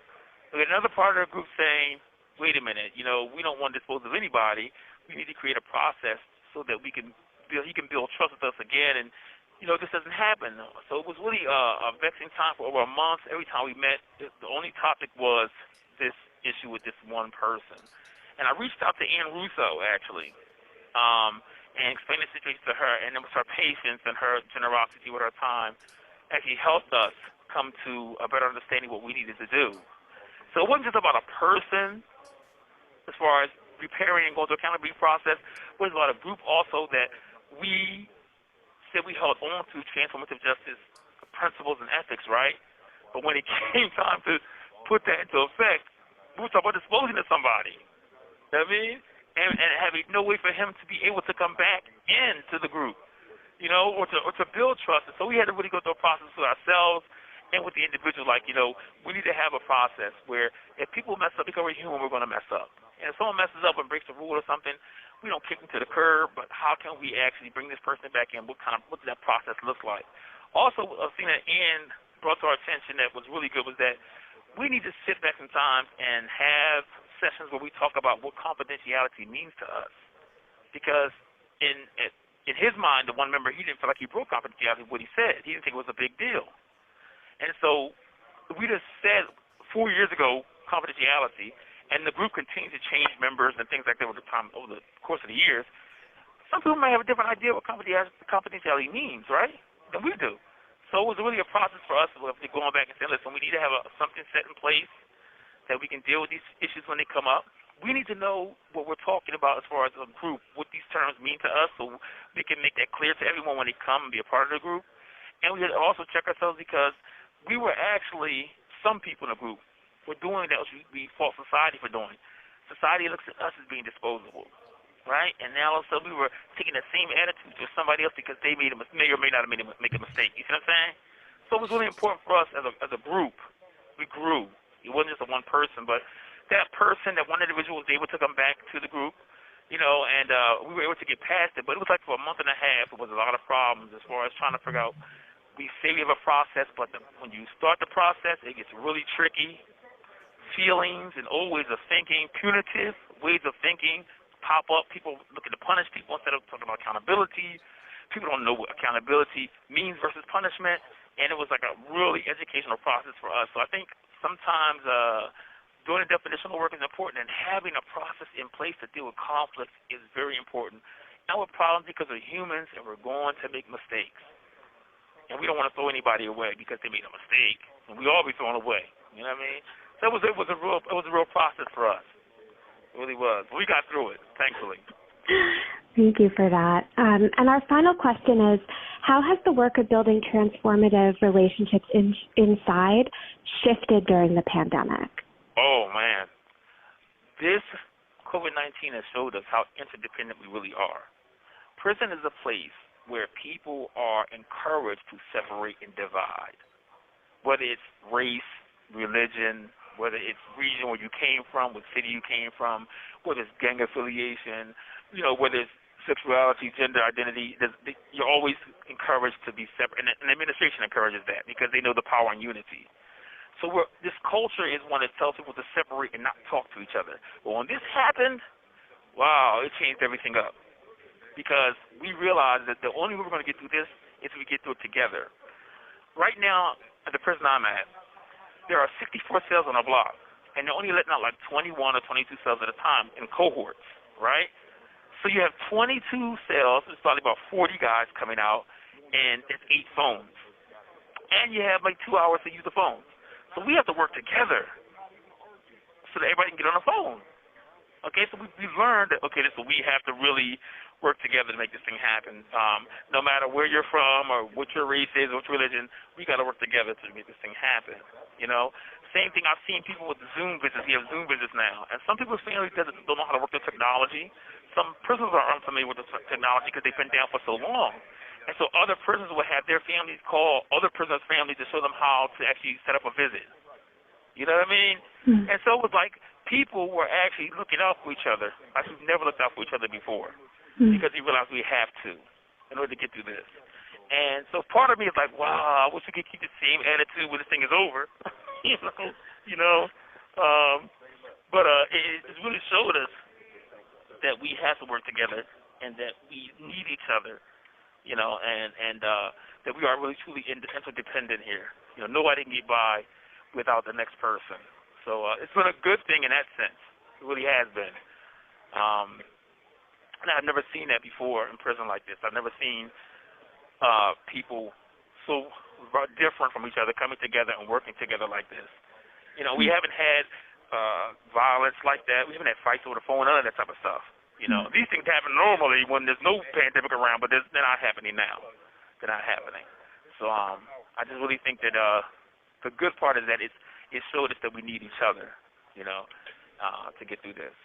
We had another part of the group saying, wait a minute, we don't want to dispose of anybody. We need to create a process so that he can build trust with us again. And, this doesn't happen. So it was really a vexing time for over a month. Every time we met, the only topic was this issue with this one person. And I reached out to Ann Russo, actually, and explained the situation to her, and it was her patience and her generosity with her time actually helped us come to a better understanding what we needed to do. So it wasn't just about a person as far as preparing and going through the accountability process. It was about a group also that we said we held on to transformative justice principles and ethics, right? But when it came time to put that into effect, we were talking about disposing of somebody. You know what I mean? And having no way for him to be able to come back into the group, you know, or to build trust. And so we had to really go through a process with ourselves and with the individual. Like, you know, we need to have a process where if people mess up, because we're human, we're going to mess up. And if someone messes up and breaks a rule or something, we don't kick them to the curb, but how can we actually bring this person back in? What does that process look like? Also, a thing that Ann brought to our attention that was really good was that we need to sit back sometimes and have sessions where we talk about what confidentiality means to us. Because in his mind, the one member, he didn't feel like he broke confidentiality with what he said. He didn't think it was a big deal. And so we just said 4 years ago, confidentiality, and the group continued to change members and things like that over the course of the years. Some people may have a different idea what confidentiality means, right, than we do. So it was really a process for us of going back and saying, listen, we need to have something set in place that we can deal with these issues when they come up. We need to know what we're talking about as far as a group, what these terms mean to us, so we can make that clear to everyone when they come and be a part of the group. And we had to also check ourselves because we were actually, some people in the group were doing that which we fault society for doing. Society looks at us as being disposable, right? And now all of a sudden we were taking the same attitude to somebody else because they may or may not have make a mistake. You see what I'm saying? So it was really important for us as a group. We grew. It wasn't just a one person, but that person, that one individual was able to come back to the group, you know, and we were able to get past it. But it was like for a month and a half, it was a lot of problems as far as trying to figure out, we say we have a process, but when you start the process, it gets really tricky. Feelings and old ways of thinking, punitive ways of thinking pop up. People looking to punish people instead of talking about accountability. People don't know what accountability means versus punishment. And it was like a really educational process for us. So I think sometimes doing the definitional work is important, and having a process in place to deal with conflict is very important. And with problems because we're humans and we're going to make mistakes. And we don't want to throw anybody away because they made a mistake. And we all be thrown away. You know what I mean? So it was a real process for us. It really was. We got through it, thankfully. Thank you for that. And our final question is, how has the work of building transformative relationships inside shifted during the pandemic? Oh, man. This COVID-19 has showed us how interdependent we really are. Prison is a place where people are encouraged to separate and divide, whether it's race, religion, whether it's region where you came from, what city you came from, whether it's gang affiliation, you know, whether it's sexuality, gender identity. You're always encouraged to be separate, and the administration encourages that because they know the power in unity. So this culture is one that tells people to separate and not talk to each other. But when this happened, wow, it changed everything up because we realized that the only way we're going to get through this is if we get through it together. Right now, at the prison I'm at, there are 64 cells on a block, and they're only letting out like 21 or 22 cells at a time in cohorts, right? So you have 22 cells, there's probably about 40 guys coming out, and it's 8 phones. And you have like 2 hours to use the phones. So we have to work together so that everybody can get on the phone. Okay, so we learned that, okay, so we have to really work together to make this thing happen. No matter where you're from or what your race is, what your religion, we got to work together to make this thing happen. You know, same thing. I've seen people with Zoom visits. We have Zoom visits now, and some people's families don't know how to work the technology. Some prisoners are unfamiliar with the technology because they've been down for so long, and so other prisoners will have their families call other prisoners' families to show them how to actually set up a visit. You know what I mean? Mm-hmm. And so it was like people were actually looking out for each other like we've never looked out for each other before, because we realized we have to in order to get through this. And so part of me is like, wow, I wish we could keep the same attitude when this thing is over. But it's really showed us that we have to work together and that we need each other, you know, and that we are really truly interdependent here. You know, nobody can get by without the next person. So it's been a good thing in that sense. It really has been. And I've never seen that before in prison like this. I've never seen people so different from each other coming together and working together like this. You know, we haven't had violence like that. We haven't had fights over the phone, none of that type of stuff. You know, these things happen normally when there's no pandemic around, but they're not happening now. They're not happening. So I just really think that the good part is that it showed us that we need each other, you know, to get through this.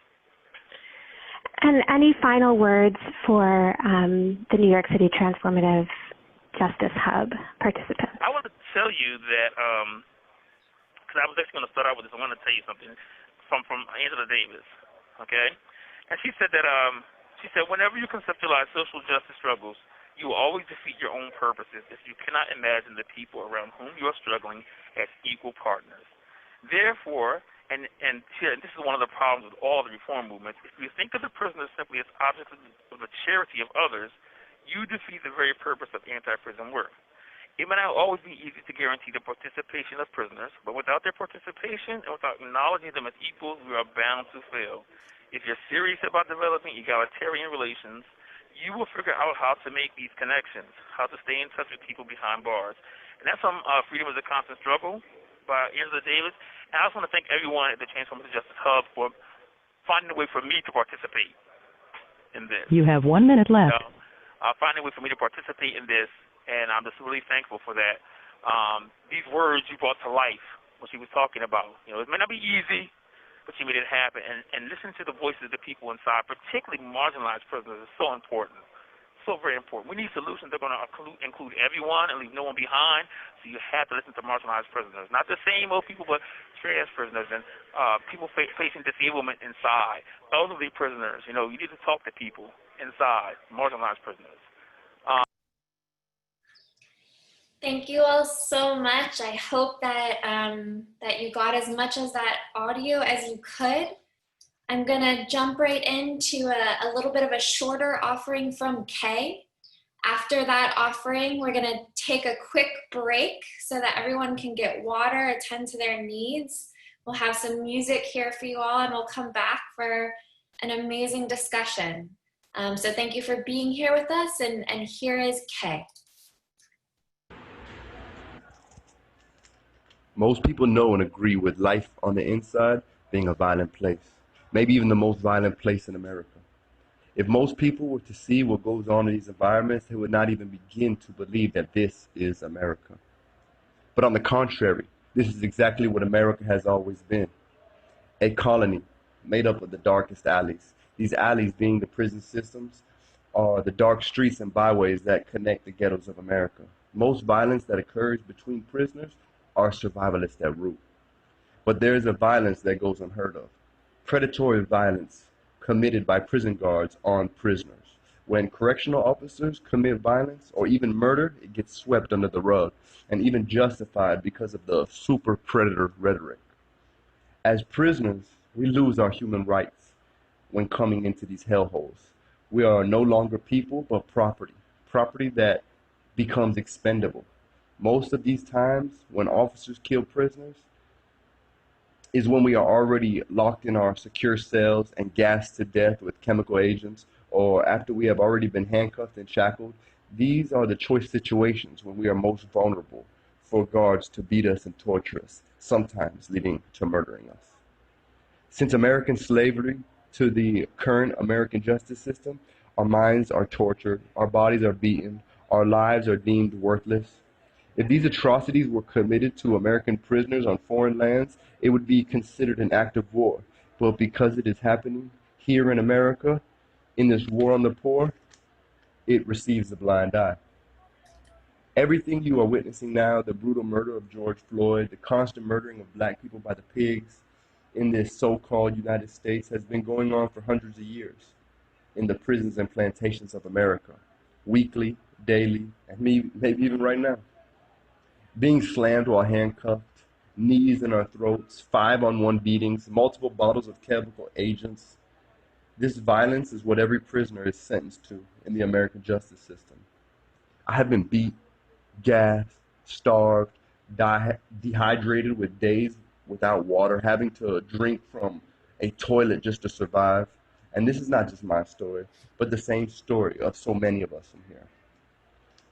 And any final words for the New York City Transformative Justice Hub participants? I want to tell you that, because I was actually going to start out with this, I want to tell you something from Angela Davis, okay? And she said that, whenever you conceptualize social justice struggles, you will always defeat your own purposes if you cannot imagine the people around whom you are struggling as equal partners. Therefore, and this is one of the problems with all the reform movements, if you think of the prisoners simply as objects of the charity of others, you defeat the very purpose of anti-prison work. It may not always be easy to guarantee the participation of prisoners, but without their participation and without acknowledging them as equals, we are bound to fail. If you're serious about developing egalitarian relations, you will figure out how to make these connections, how to stay in touch with people behind bars. And that's from Freedom is a Constant Struggle by Angela Davis. And I also want to thank everyone at the Transformative Justice Hub for finding a way for me to participate in this. You have 1 minute left. Finding a way for me to participate in this, and I'm just really thankful for that. These words you brought to life, what she was talking about, you know, it may not be easy, but she made it happen. And listening to the voices of the people inside, particularly marginalized prisoners, is so important. So very important. We need solutions that are going to include everyone and leave no one behind. So you have to listen to marginalized prisoners. Not the same old people, but trans prisoners and people facing disablement inside. Elderly prisoners, you know, you need to talk to people inside, marginalized prisoners. Thank you all so much. I hope that that you got as much of that audio as you could. I'm gonna jump right into a little bit of a shorter offering from Kay. After that offering, we're gonna take a quick break so that everyone can get water, attend to their needs. We'll have some music here for you all, and we'll come back for an amazing discussion. So thank you for being here with us, and here is Kay. Most people know and agree with life on the inside being a violent place, maybe even the most violent place in America. If most people were to see what goes on in these environments, they would not even begin to believe that this is America. But on the contrary, this is exactly what America has always been. A colony made up of the darkest alleys. These alleys being the prison systems are the dark streets and byways that connect the ghettos of America. Most violence that occurs between prisoners are survivalists at root. But there is a violence that goes unheard of. Predatory violence committed by prison guards on prisoners. When correctional officers commit violence or even murder, it gets swept under the rug and even justified because of the super predator rhetoric. As prisoners, we lose our human rights when coming into these hellholes. We are no longer people, but property that becomes expendable. Most of these times when officers kill prisoners is when we are already locked in our secure cells and gassed to death with chemical agents, or after we have already been handcuffed and shackled. These are the choice situations when we are most vulnerable for guards to beat us and torture us, sometimes leading to murdering us. Since American slavery to the current American justice system, our minds are tortured, our bodies are beaten, our lives are deemed worthless. If these atrocities were committed to American prisoners on foreign lands, it would be considered an act of war. But because it is happening here in America, in this war on the poor, it receives a blind eye. Everything you are witnessing now, the brutal murder of George Floyd, the constant murdering of black people by the pigs in this so-called United States, has been going on for hundreds of years in the prisons and plantations of America, weekly, daily, and maybe even right now. Being slammed while handcuffed, knees in our throats, 5-on-1 beatings, multiple bottles of chemical agents. This violence is what every prisoner is sentenced to in the American justice system. I have been beat, gassed, starved, dehydrated with days without water, having to drink from a toilet just to survive. And this is not just my story, but the same story of so many of us in here.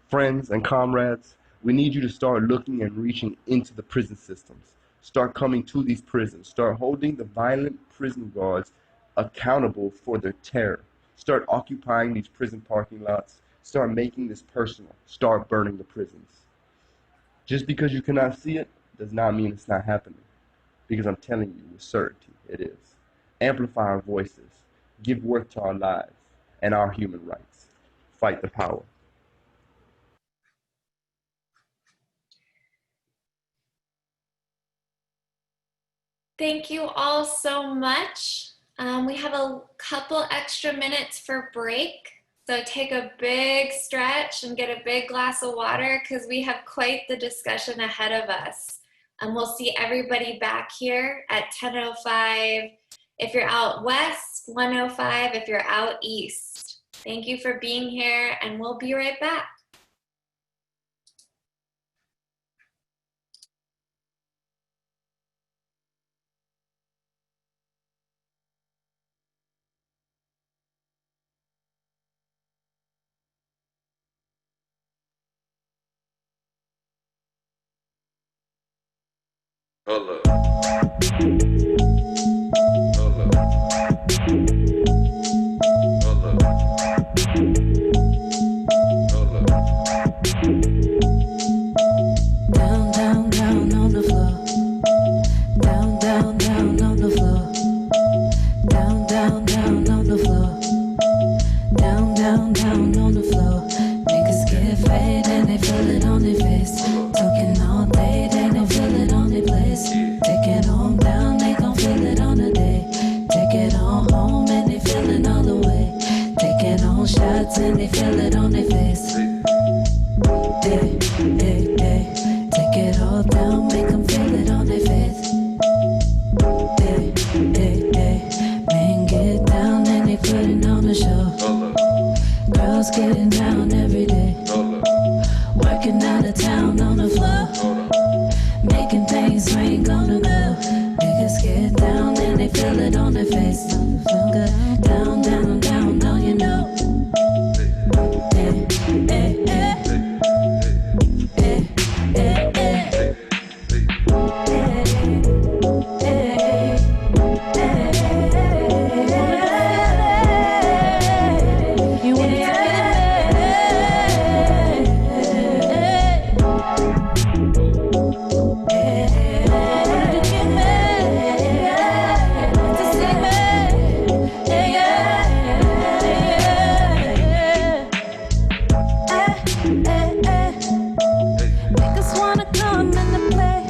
Friends and comrades, we need you to start looking and reaching into the prison systems. Start coming to these prisons. Start holding the violent prison guards accountable for their terror. Start occupying these prison parking lots. Start making this personal. Start burning the prisons. Just because you cannot see it does not mean it's not happening. Because I'm telling you with certainty, it is. Amplify our voices. Give worth to our lives and our human rights. Fight the power. Thank you all so much. We have a couple extra minutes for break. So take a big stretch and get a big glass of water because we have quite the discussion ahead of us. We'll see everybody back here at 10:05. If you're out west, 1:05 if you're out east. Thank you for being here and we'll be right back. Hello. Down, down, down on the floor. Down, down, down on the floor. Down, down, down on the floor. Down, down, down on the floor. Niggas get fed and they feel it on their face. Talking all day, they don't feel it on their place. Take it on down, they gon' feel it on the day. Take it on home and they feel it all the way. Take it on shots and they feel it on their face. Hey, hey, hey. Take it all down, make them feel it on their face. Hey, hey, hey. Men get down and they putting on a show. Girls getting down every day. Working out of town on the floor. Making things rain, gonna go. Niggas get down and they feel it on their face. Down, down, down, down, you know. Hey, hey, hey. Niggas wanna come in the play.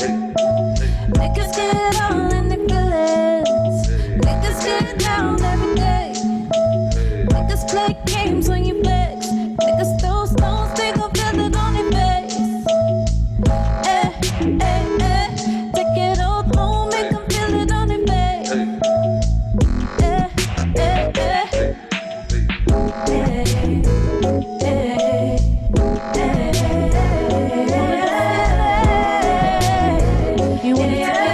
Niggas get all in the feelings. Niggas get down every day. Niggas play games when you flex. Niggas throw stones, they gon' feel it on their face. Eh, eh, eh. Take it all home, make them feel it on their face. Eh, eh, eh. You wanna take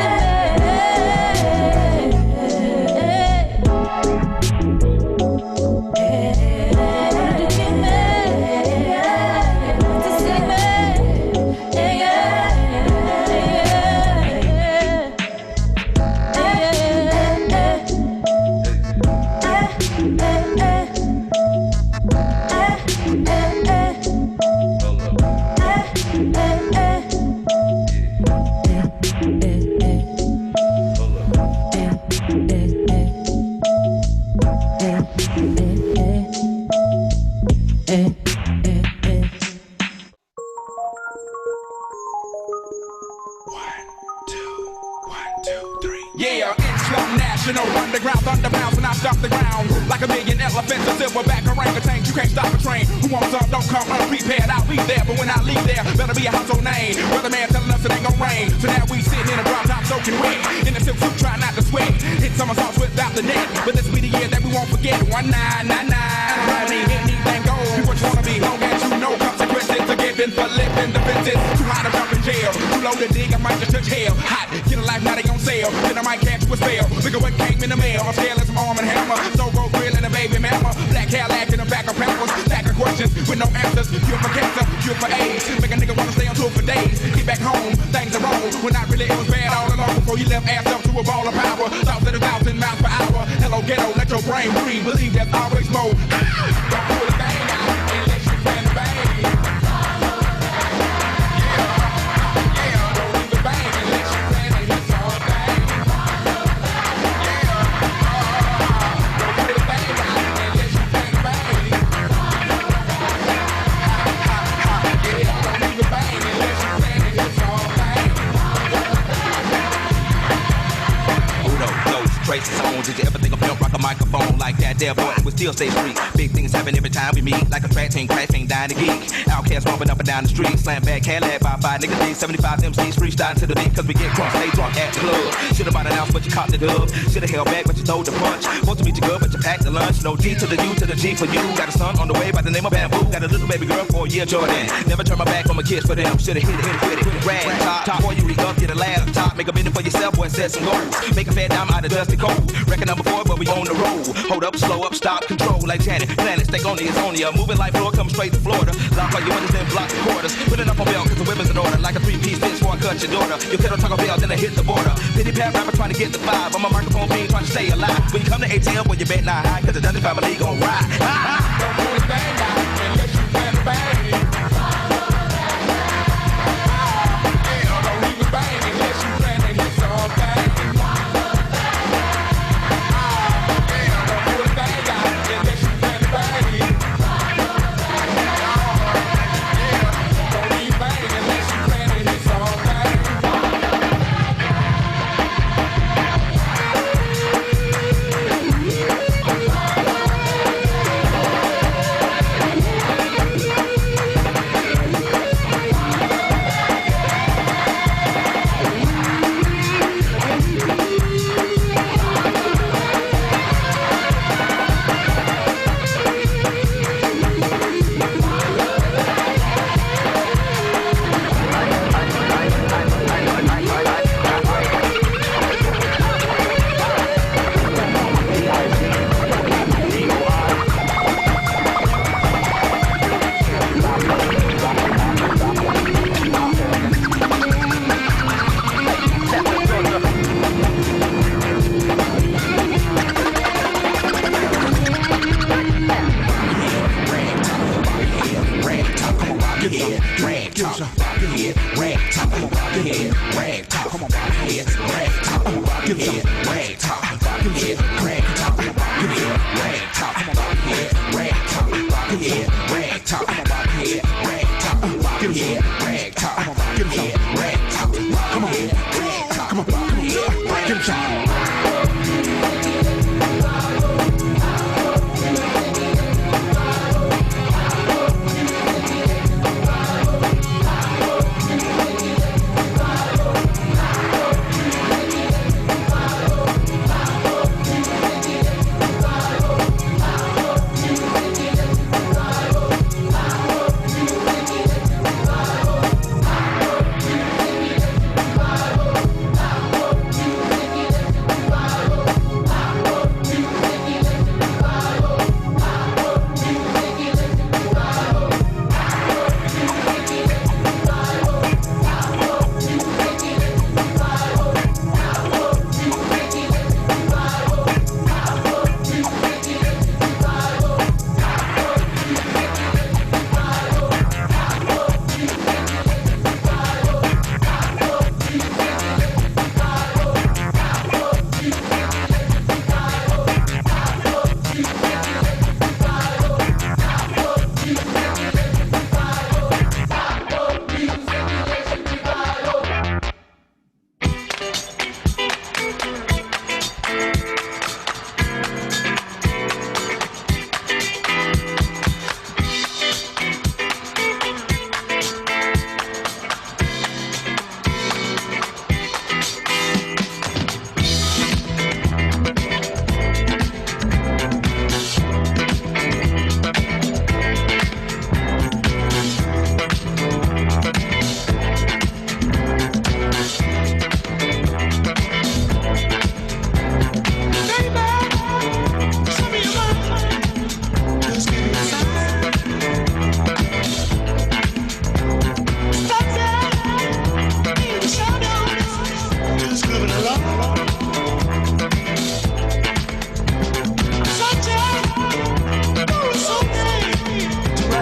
Yeah, it's your national underground thunder bounce and I stop the ground like a million elephants, a silverback orangutan. You can't stop a train. Who wants some? Don't come unprepared. I'll be there, but when I leave there, better be a household name. Weatherman telling us it ain't gon' rain, so now we sitting in a drop top soaking wet in a silk suit, trying not to sweat. Hit somersaults without the net, but this be the year that we won't forget. 1999. Anything goes. You what you wanna be, long as you know consequences are given for living defenses. Too high to jump in jail, too low to dig. I might just touch hell. Hot, get a life now they on sale. Then I might catch you a spell. Look at what came in the mail. I'm scaling some arm and hammer. So road grill baby mama. Black Cadillac in the back of Pampers. Stack of questions with no answers. Cure for cancer, cure for AIDS. Make a nigga wanna stay on tour for days. Get back home, things are wrong. When I really it was bad all along before he left ass up to a ball of power. Thoughts at 1,000 miles per hour. Hello ghetto, let your brain breathe. Believe there's always more. Don't pull the thing out unless you plan to bang. Traces on, did you ever think of pimp rock a microphone like that there boy? We still stay street. Big things happen every time we meet. Like a track team, crash ain't dying to geek. Outcast romping up and down the street. Slam back, Cadillac by 5 niggas, these 75 MCs freestyle to the beat. Cause we get drunk, stay drunk at the club. Should've bought an ounce, but you caught the dub. Should've held back, but you throw the punch. Supposed to meet you good, but you packed the lunch. No D to the U to the G for you. Got a son on the way by the name of Bamboo. Got a little baby girl for a year, Jordan. Never turn my back on my kids for them. Should've hit it with it. Rag top, before you re up, get a lad top. Make a minute for yourself, boy, set some goals. Make a fat dime out of dusty cold. Reckon number 4, but we on the road. Hold up, slow up, stop, control. Like Janet, planet, stay on the Azonia. Moving like floor, come straight to Florida. Lock all your windows and block the quarters. Put it up on bail, cause the women's in order. Like a 3-piece bitch before I cut your daughter. You kettle Taco Bell, then I hit the border. Pity pat rapper trying to get the 5. On my microphone being trying to stay alive. When you come to ATL, well, you bet not high, cause the Dungeon family gon' ride. Don't do it bang out unless you plan to bang. Don't leave it bang unless you plan to hit something.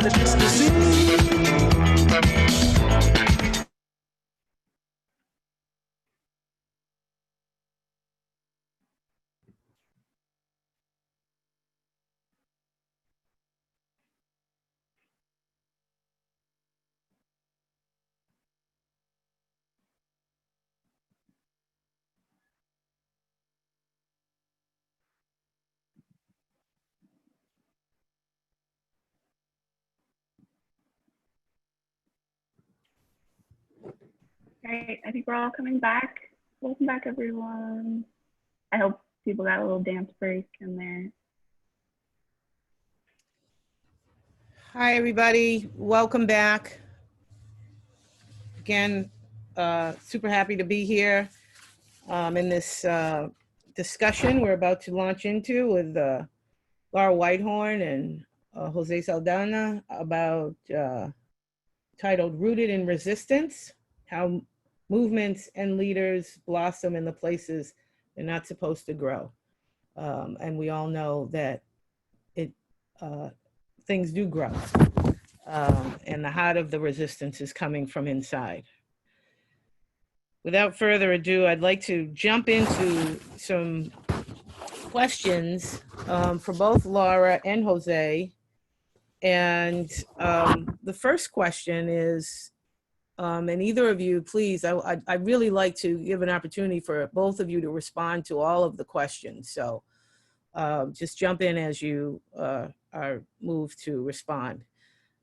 everybody just to see. All right, I think we're all coming back. Welcome back, everyone. I hope people got a little dance break in there. Hi, everybody. Welcome back. Again, super happy to be here in this discussion we're about to launch into with Laura Whitehorn and Jose Saldana about titled Rooted in Resistance, How Movements and Leaders Blossom in the Places They're Not Supposed to Grow. And we all know that things do grow. And the heart of the resistance is coming from inside. Without further ado, I'd like to jump into some questions for both Laura and Jose. And the first question is, and either of you, please, I'd really like to give an opportunity for both of you to respond to all of the questions. So just jump in as you are moved to respond.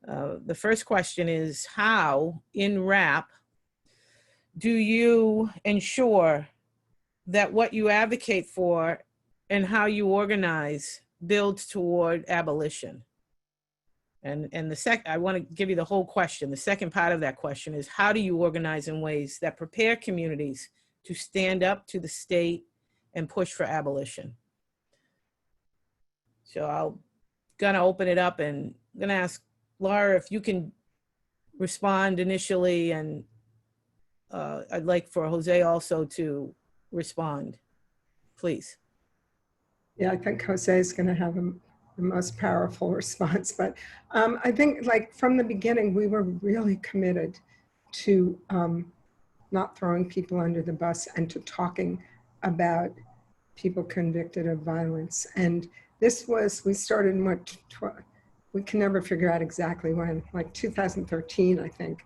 The first question is, how in RAP do you ensure that what you advocate for and how you organize builds toward abolition? And I want to give you the whole question. The second part of that question is, how do you organize in ways that prepare communities to stand up to the state and push for abolition? So I'm gonna open it up and I'm gonna ask Laura if you can respond initially, and I'd like for Jose also to respond, please. Yeah, I think Jose is going to have the most powerful response, but I think like from the beginning, we were really committed to not throwing people under the bus and to talking about people convicted of violence. And this was, we started in what, we can never figure out exactly when, like 2013, I think.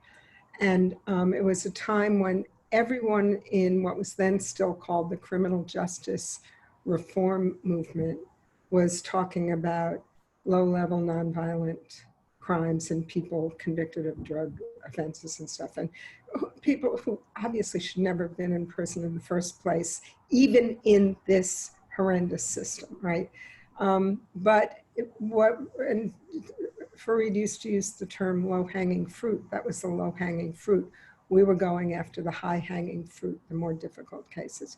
And it was a time when everyone in what was then still called the criminal justice reform movement was talking about low-level nonviolent crimes and people convicted of drug offenses and stuff. And people who obviously should never have been in prison in the first place, even in this horrendous system, right? But and Fareed used to use the term low-hanging fruit. That was the low-hanging fruit. We were going after the high-hanging fruit, the more difficult cases.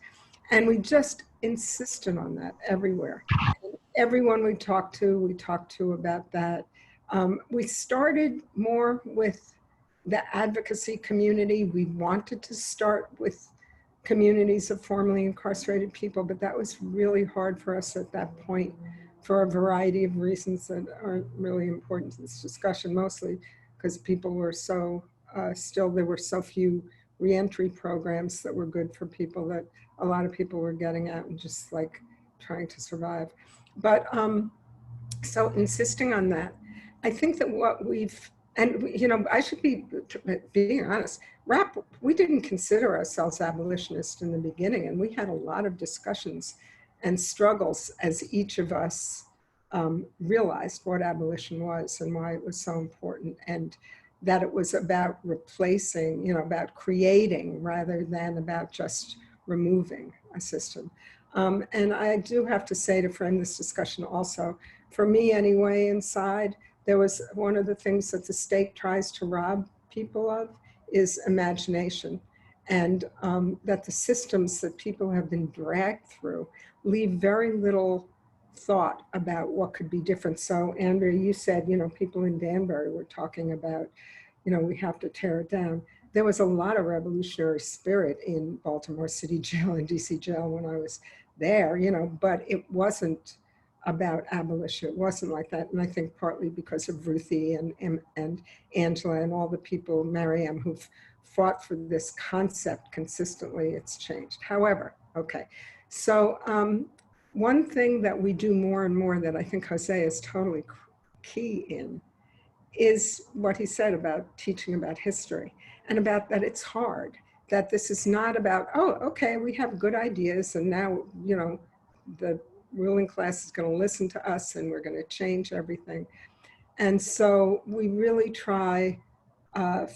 And we just insisted on that everywhere. And everyone we talked to about that. We started more with the advocacy community. We wanted to start with communities of formerly incarcerated people, but that was really hard for us at that point for a variety of reasons that aren't really important to this discussion, mostly because people were so, there were so few reentry programs that were good for people that a lot of people were getting out and just like trying to survive. But so insisting on that, I think that what we've, and you know, I should be being honest, RAP, we didn't consider ourselves abolitionists in the beginning, and we had a lot of discussions and struggles as each of us realized what abolition was and why it was so important, and that it was about replacing, you know, about creating rather than about just removing a system. And I do have to say, to frame this discussion also, for me anyway, inside, there was one of the things that the state tries to rob people of is imagination. And that the systems that people have been dragged through leave very little thought about what could be different. So Andrea, you said, you know, people in Danbury were talking about, you know, we have to tear it down. There was a lot of revolutionary spirit in Baltimore City Jail and DC Jail when I was there, you know, but it wasn't about abolition. It wasn't like that. And I think partly because of Ruthie and Angela and all the people, Mariam, who've fought for this concept consistently, it's changed. However, okay. So one thing that we do more and more that I think Jose is totally key in is what he said about teaching about history and about that it's hard, that this is not about, oh, okay, we have good ideas and now, you know, the ruling class is going to listen to us and we're going to change everything. And so we really try,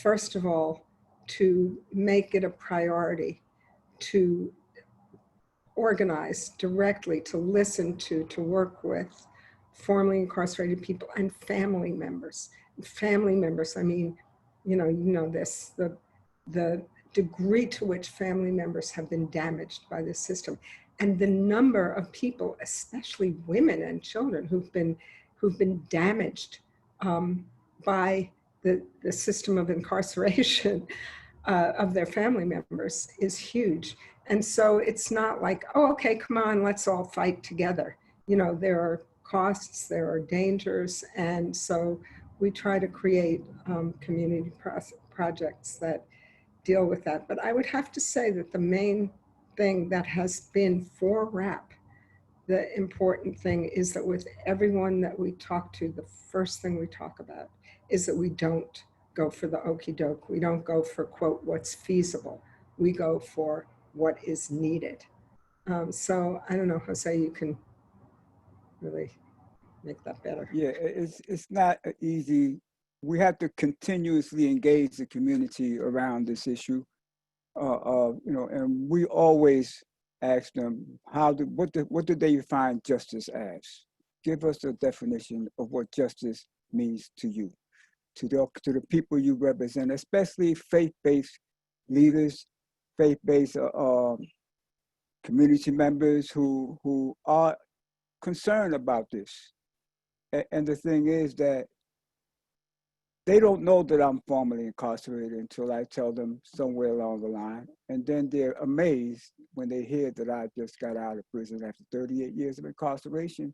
first of all, to make it a priority to organize directly, to listen to work with formerly incarcerated people and family members. Family members, I mean, you know this, the degree to which family members have been damaged by this system, and the number of people, especially women and children, who've been damaged by the system of incarceration of their family members is huge. And so it's not like, oh, okay, come on, let's all fight together. You know, there are costs, there are dangers, and so we try to create community projects that deal with that. But I would have to say that the main thing that has been for RAP, the important thing is that with everyone that we talk to, the first thing we talk about is that we don't go for the okey doke. We don't go for, quote, what's feasible. We go for what is needed. So I don't know, Jose, you can really make that better. Yeah, it's not easy. We have to continuously engage the community around this issue. You know, and we always ask them, what do they define justice as? Give us a definition of what justice means to you, to the people you represent, especially faith-based leaders, faith-based community members who are concerned about this. And the thing is that they don't know that I'm formerly incarcerated until I tell them somewhere along the line. And then they're amazed when they hear that I just got out of prison after 38 years of incarceration.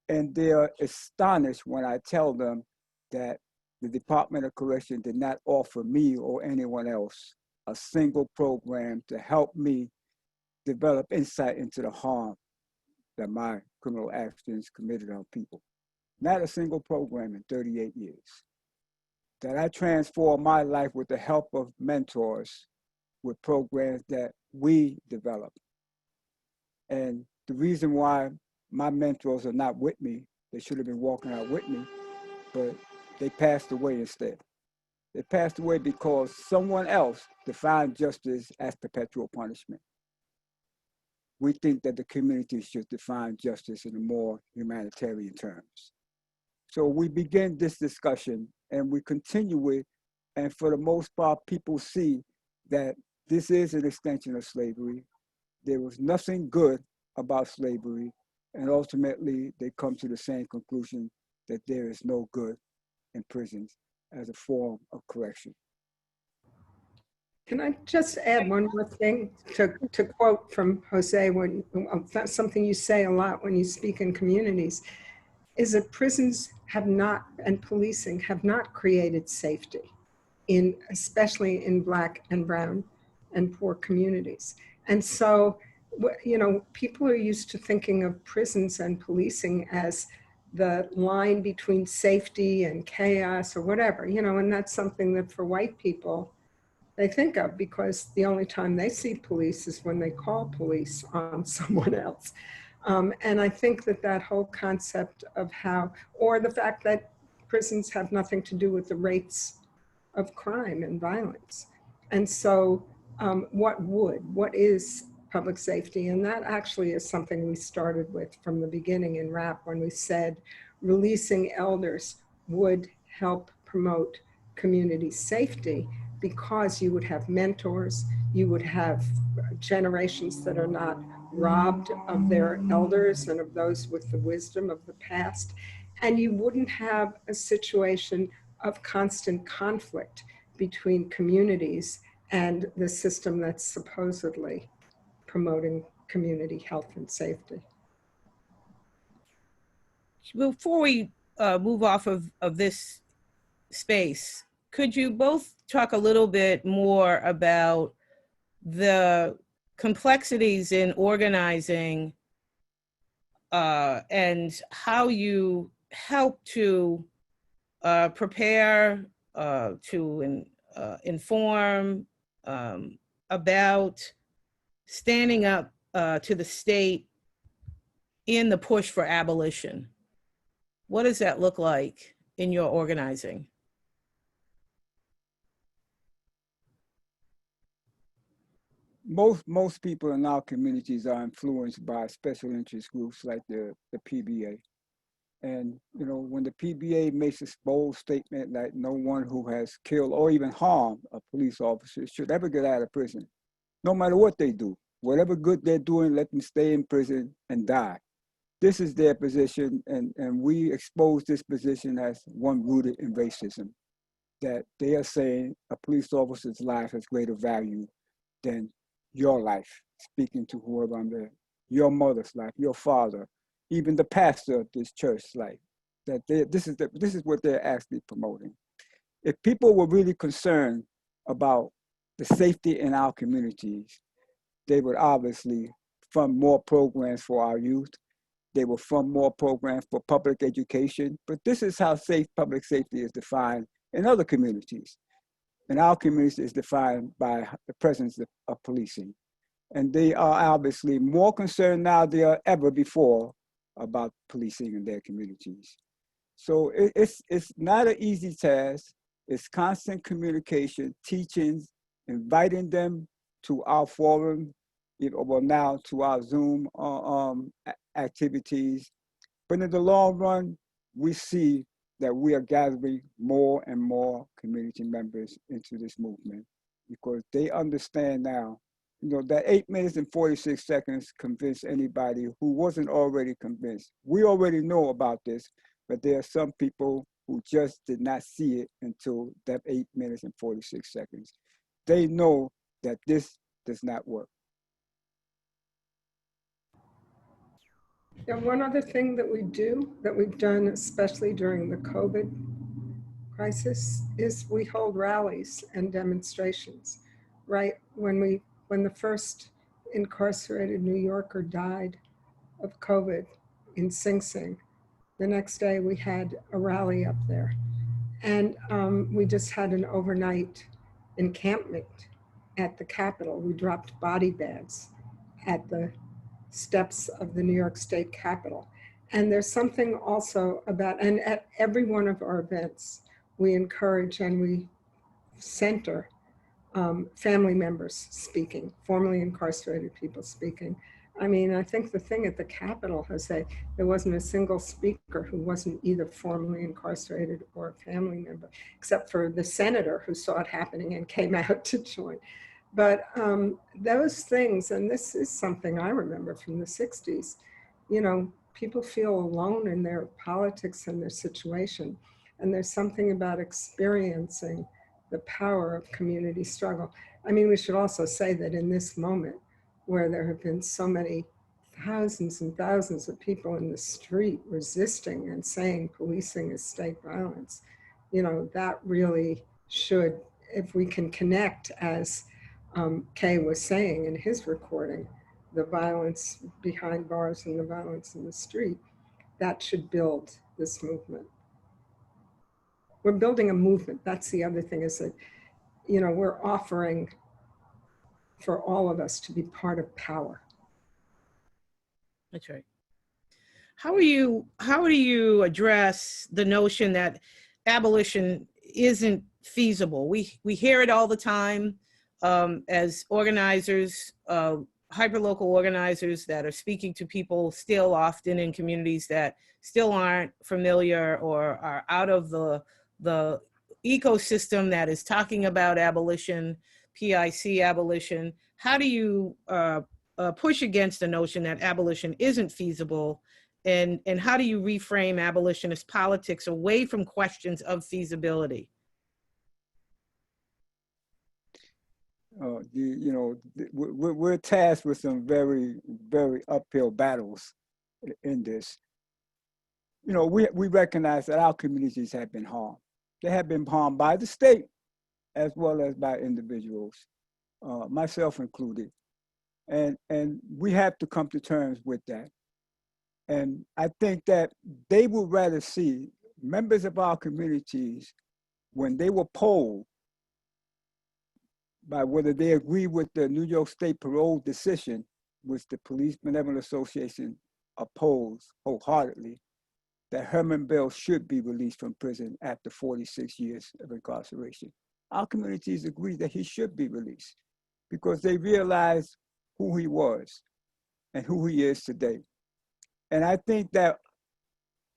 And they're astonished when I tell them that the Department of Correction did not offer me or anyone else a single program to help me develop insight into the harm that my criminal actions committed on people. Not a single program in 38 years. That I transformed my life with the help of mentors with programs that we developed. And the reason why my mentors are not with me, they should have been walking out with me, but they passed away instead. They passed away because someone else defined justice as perpetual punishment. We think that the community should define justice in a more humanitarian terms. So we begin this discussion and we continue it, and for the most part, people see that this is an extension of slavery. There was nothing good about slavery, and ultimately they come to the same conclusion that there is no good in prisons as a form of correction. Can I just add one more thing to quote from Jose, that's something you say a lot when you speak in communities, is that prisons have not, and policing have not created safety, especially in Black and brown and poor communities. And so, you know, people are used to thinking of prisons and policing as the line between safety and chaos or whatever, you know, and that's something that for white people, they think of because the only time they see police is when they call police on someone else. And I think that that whole concept of how, or the fact that prisons have nothing to do with the rates of crime and violence. And so what is public safety? And that actually is something we started with from the beginning in RAP when we said releasing elders would help promote community safety because you would have mentors, you would have generations that are not robbed of their elders and of those with the wisdom of the past. And you wouldn't have a situation of constant conflict between communities and the system that's supposedly promoting community health and safety. before we move off of this space, could you both talk a little bit more about the complexities in organizing and how you help to prepare, to inform about standing up to the state in the push for abolition? What does that look like in your organizing? Most people in our communities are influenced by special interest groups like the PBA. And you know, when the PBA makes this bold statement that no one who has killed or even harmed a police officer should ever get out of prison, no matter what they do, whatever good they're doing, let them stay in prison and die. This is their position, and we expose this position as one rooted in racism, that they are saying a police officer's life has greater value than your life, speaking to whoever I'm there, your mother's life, your father, even the pastor of this church's life, that this is what they're actually promoting. If people were really concerned about the safety in our communities, they would obviously fund more programs for our youth. They will fund more programs for public education, but this is how public safety is defined in other communities. In our community, is defined by the presence of policing. And they are obviously more concerned now than ever before about policing in their communities. So it's not an easy task. It's constant communication, teachings, inviting them to our forum, well now to our Zoom activities. But in the long run, we see that we are gathering more and more community members into this movement because they understand now, you know, that 8 minutes and 46 seconds convince anybody who wasn't already convinced. We already know about this, but there are some people who just did not see it until that 8 minutes and 46 seconds. They know that this does not work. Yeah, one other thing that we've done, especially during the COVID crisis, is we hold rallies and demonstrations. Right when the first incarcerated New Yorker died of COVID in Sing Sing, the next day we had a rally up there, and we just had an overnight encampment at the Capitol. We dropped body bags at the steps of the New York State Capitol. And there's something also about, and at every one of our events, we encourage and we center family members speaking, formerly incarcerated people speaking. I mean, I think the thing at the Capitol is that there wasn't a single speaker who wasn't either formerly incarcerated or a family member, except for the senator who saw it happening and came out to join. But those things, and this is something I remember from the 60s, you know, people feel alone in their politics and their situation. And there's something about experiencing the power of community struggle. I mean, we should also say that in this moment where there have been so many thousands and thousands of people in the street resisting and saying policing is state violence, you know, that really should, if we can connect, as Kay was saying in his recording, the violence behind bars and the violence in the street, that should build this movement. We're building a movement. That's the other thing, is that, you know, we're offering for all of us to be part of power. That's right. How do you address the notion that abolition isn't feasible? We hear it all the time as organizers, hyperlocal organizers that are speaking to people still often in communities that still aren't familiar or are out of the ecosystem that is talking about abolition, PIC abolition. How do you push against the notion that abolition isn't feasible? And how do you reframe abolitionist politics away from questions of feasibility? You know, we're tasked with some very, very uphill battles in this. you know, we recognize that our communities have been harmed. They have been harmed by the state as well as by individuals, myself included. And we have to come to terms with that. And I think that they would rather see members of our communities, when they were polled by whether they agree with the New York State parole decision, which the Police Benevolent Association opposed wholeheartedly, that Herman Bell should be released from prison after 46 years of incarceration. Our communities agree that he should be released because they realize who he was and who he is today. And I think that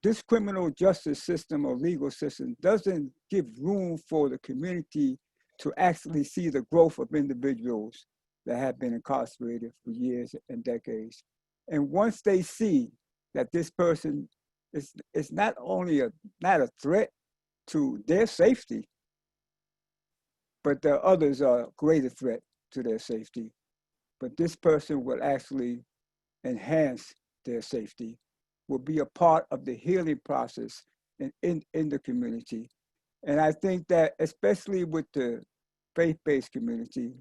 this criminal justice system or legal system doesn't give room for the community to actually see the growth of individuals that have been incarcerated for years and decades. And once they see that this person is not only not a threat to their safety, but the others are a greater threat to their safety. But this person will actually enhance their safety, will be a part of the healing process in the community. And I think that especially with the faith-based community,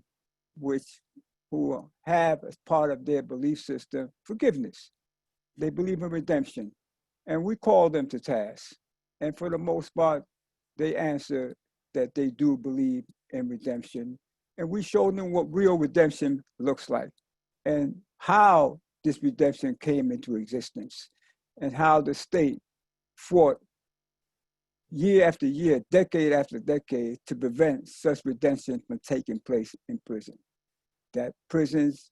who have as part of their belief system, forgiveness. They believe in redemption. And we call them to task. And for the most part, they answer that they do believe in redemption. And we show them what real redemption looks like and how this redemption came into existence and how the state fought year after year, decade after decade, to prevent such redemption from taking place in prison. That prisons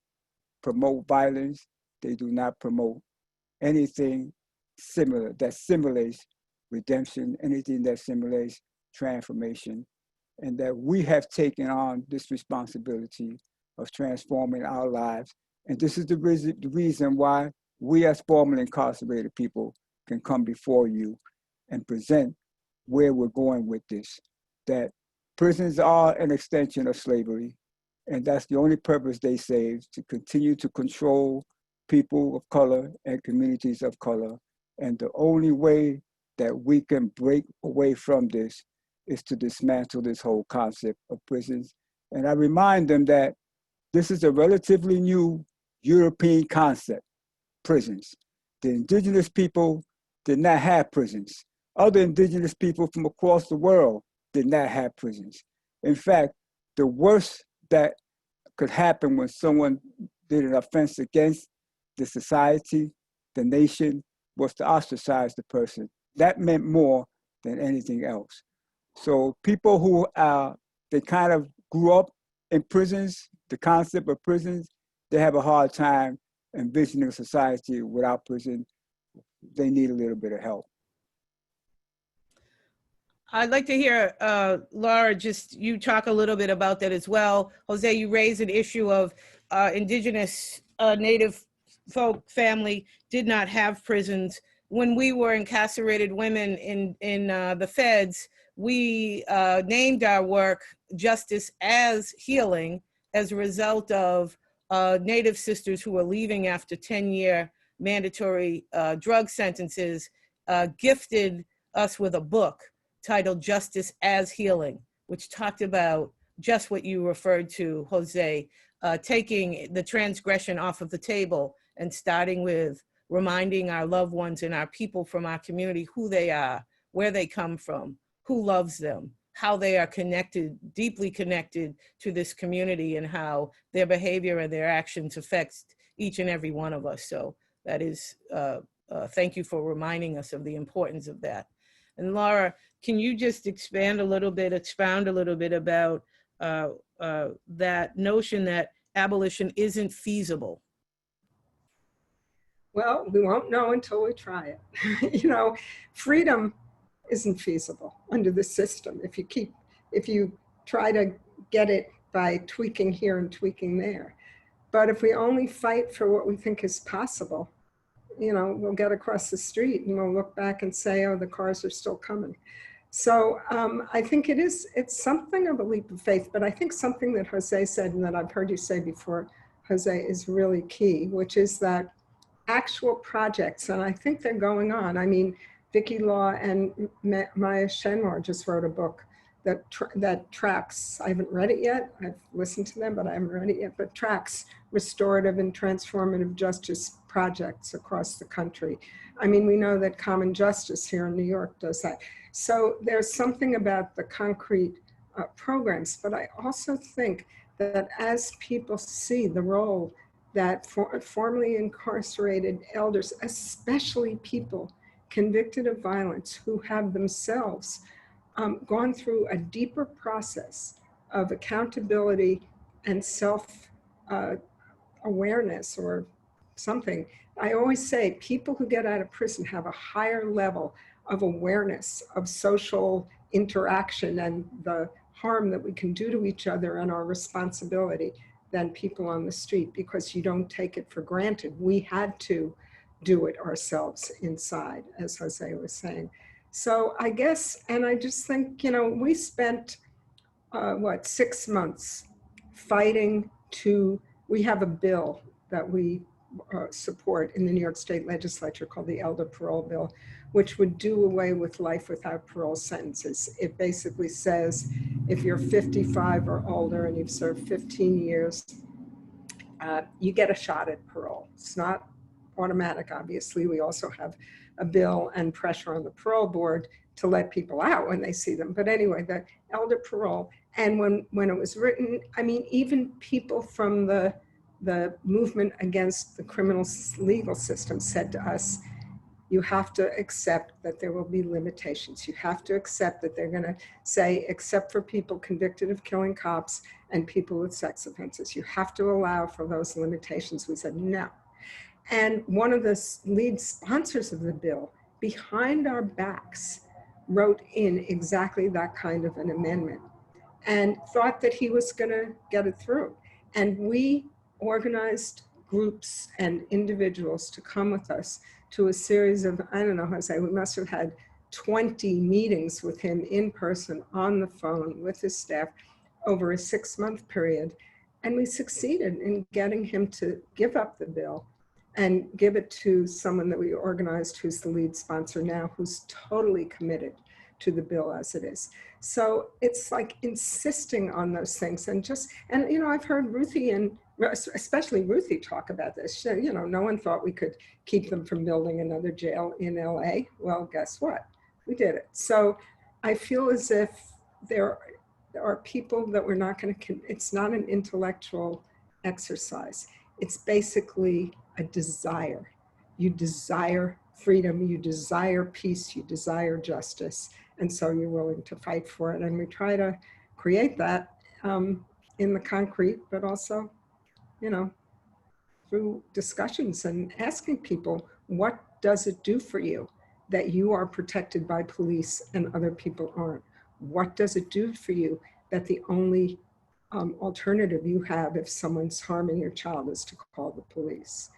promote violence, they do not promote anything similar that simulates redemption, anything that simulates transformation, and that we have taken on this responsibility of transforming our lives. And this is the reason why we as formerly incarcerated people can come before you and present where we're going with this, that prisons are an extension of slavery, and that's the only purpose they serve, to continue to control people of color and communities of color. And the only way that we can break away from this is to dismantle this whole concept of prisons. And I remind them that this is a relatively new European concept, prisons. The indigenous people did not have prisons. Other indigenous people from across the world did not have prisons. In fact, the worst that could happen when someone did an offense against the society, the nation, was to ostracize the person. That meant more than anything else. So people who they kind of grew up in prisons, the concept of prisons, they have a hard time envisioning a society without prison. They need a little bit of help. I'd like to hear, Laura, just you talk a little bit about that as well. Jose, you raised an issue of indigenous Native folk family did not have prisons. When we were incarcerated women in the feds, we named our work Justice as Healing as a result of Native sisters who were leaving after 10-year mandatory drug sentences gifted us with a book titled Justice as Healing, which talked about just what you referred to, Jose, taking the transgression off of the table and starting with reminding our loved ones and our people from our community who they are, where they come from, who loves them, how they are connected, deeply connected to this community, and how their behavior and their actions affects each and every one of us. So that is, thank you for reminding us of the importance of that. And Laura, can you just expound a little bit about that notion that abolition isn't feasible? Well, we won't know until we try it. You know, freedom isn't feasible under the system if you try to get it by tweaking here and tweaking there. But if we only fight for what we think is possible, you know, we'll get across the street and we'll look back and say, oh, the cars are still coming. So I think it's something of a leap of faith, but I think something that Jose said and that I've heard you say before, Jose, is really key, which is that actual projects, and I think they're going on. I mean, Vicky Law and Maya Shenmore just wrote a book that tracks, I haven't read it yet, I've listened to them, but I haven't read it yet, but tracks restorative and transformative justice projects across the country. I mean, we know that Common Justice here in New York does that. So there's something about the concrete programs, but I also think that as people see the role that formerly incarcerated elders, especially people convicted of violence who have themselves gone through a deeper process of accountability and self-awareness or something. I always say people who get out of prison have a higher level of awareness of social interaction and the harm that we can do to each other and our responsibility than people on the street, because you don't take it for granted. We had to do it ourselves inside, as Jose was saying. So I guess, and I just think, you know, we spent, 6 months fighting we have a bill that we support in the New York State Legislature called the Elder Parole Bill, which would do away with life without parole sentences. It basically says if you're 55 or older and you've served 15 years, you get a shot at parole. It's not automatic, obviously. We also have a bill and pressure on the parole board to let people out when they see them. But anyway, the elder parole. And when it was written, I mean, even people from the movement against the criminal legal system said to us, you have to accept that there will be limitations. You have to accept that they're going to say, except for people convicted of killing cops and people with sex offenses, you have to allow for those limitations. We said no. And one of the lead sponsors of the bill, behind our backs, wrote in exactly that kind of an amendment and thought that he was going to get it through. And we organized groups and individuals to come with us to a series of, I don't know how to say, we must have had 20 meetings with him in person, on the phone, with his staff over a 6-month period. And we succeeded in getting him to give up the bill and give it to someone that we organized who's the lead sponsor now, who's totally committed to the bill as it is. So it's like insisting on those things and you know, I've heard Ruthie and especially Ruthie talk about this. You know, no one thought we could keep them from building another jail in LA. Well, guess what? We did it. So I feel as if there are people that we're not going to, it's not an intellectual exercise. It's basically a desire. You desire freedom, you desire peace, you desire justice, and so you're willing to fight for it. And we try to create that in the concrete, but also, you know, through discussions and asking people, what does it do for you that you are protected by police and other people aren't? What does it do for you that the only alternative you have if someone's harming your child is to call the police?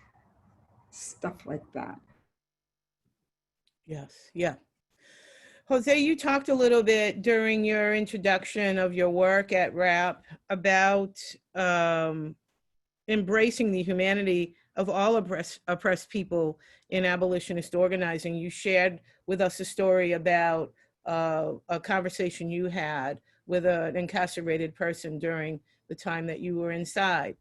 Stuff like that. Yes, yeah. Jose, you talked a little bit during your introduction of your work at RAP about embracing the humanity of all oppressed people in abolitionist organizing. You shared with us a story about a conversation you had with an incarcerated person during the time that you were inside.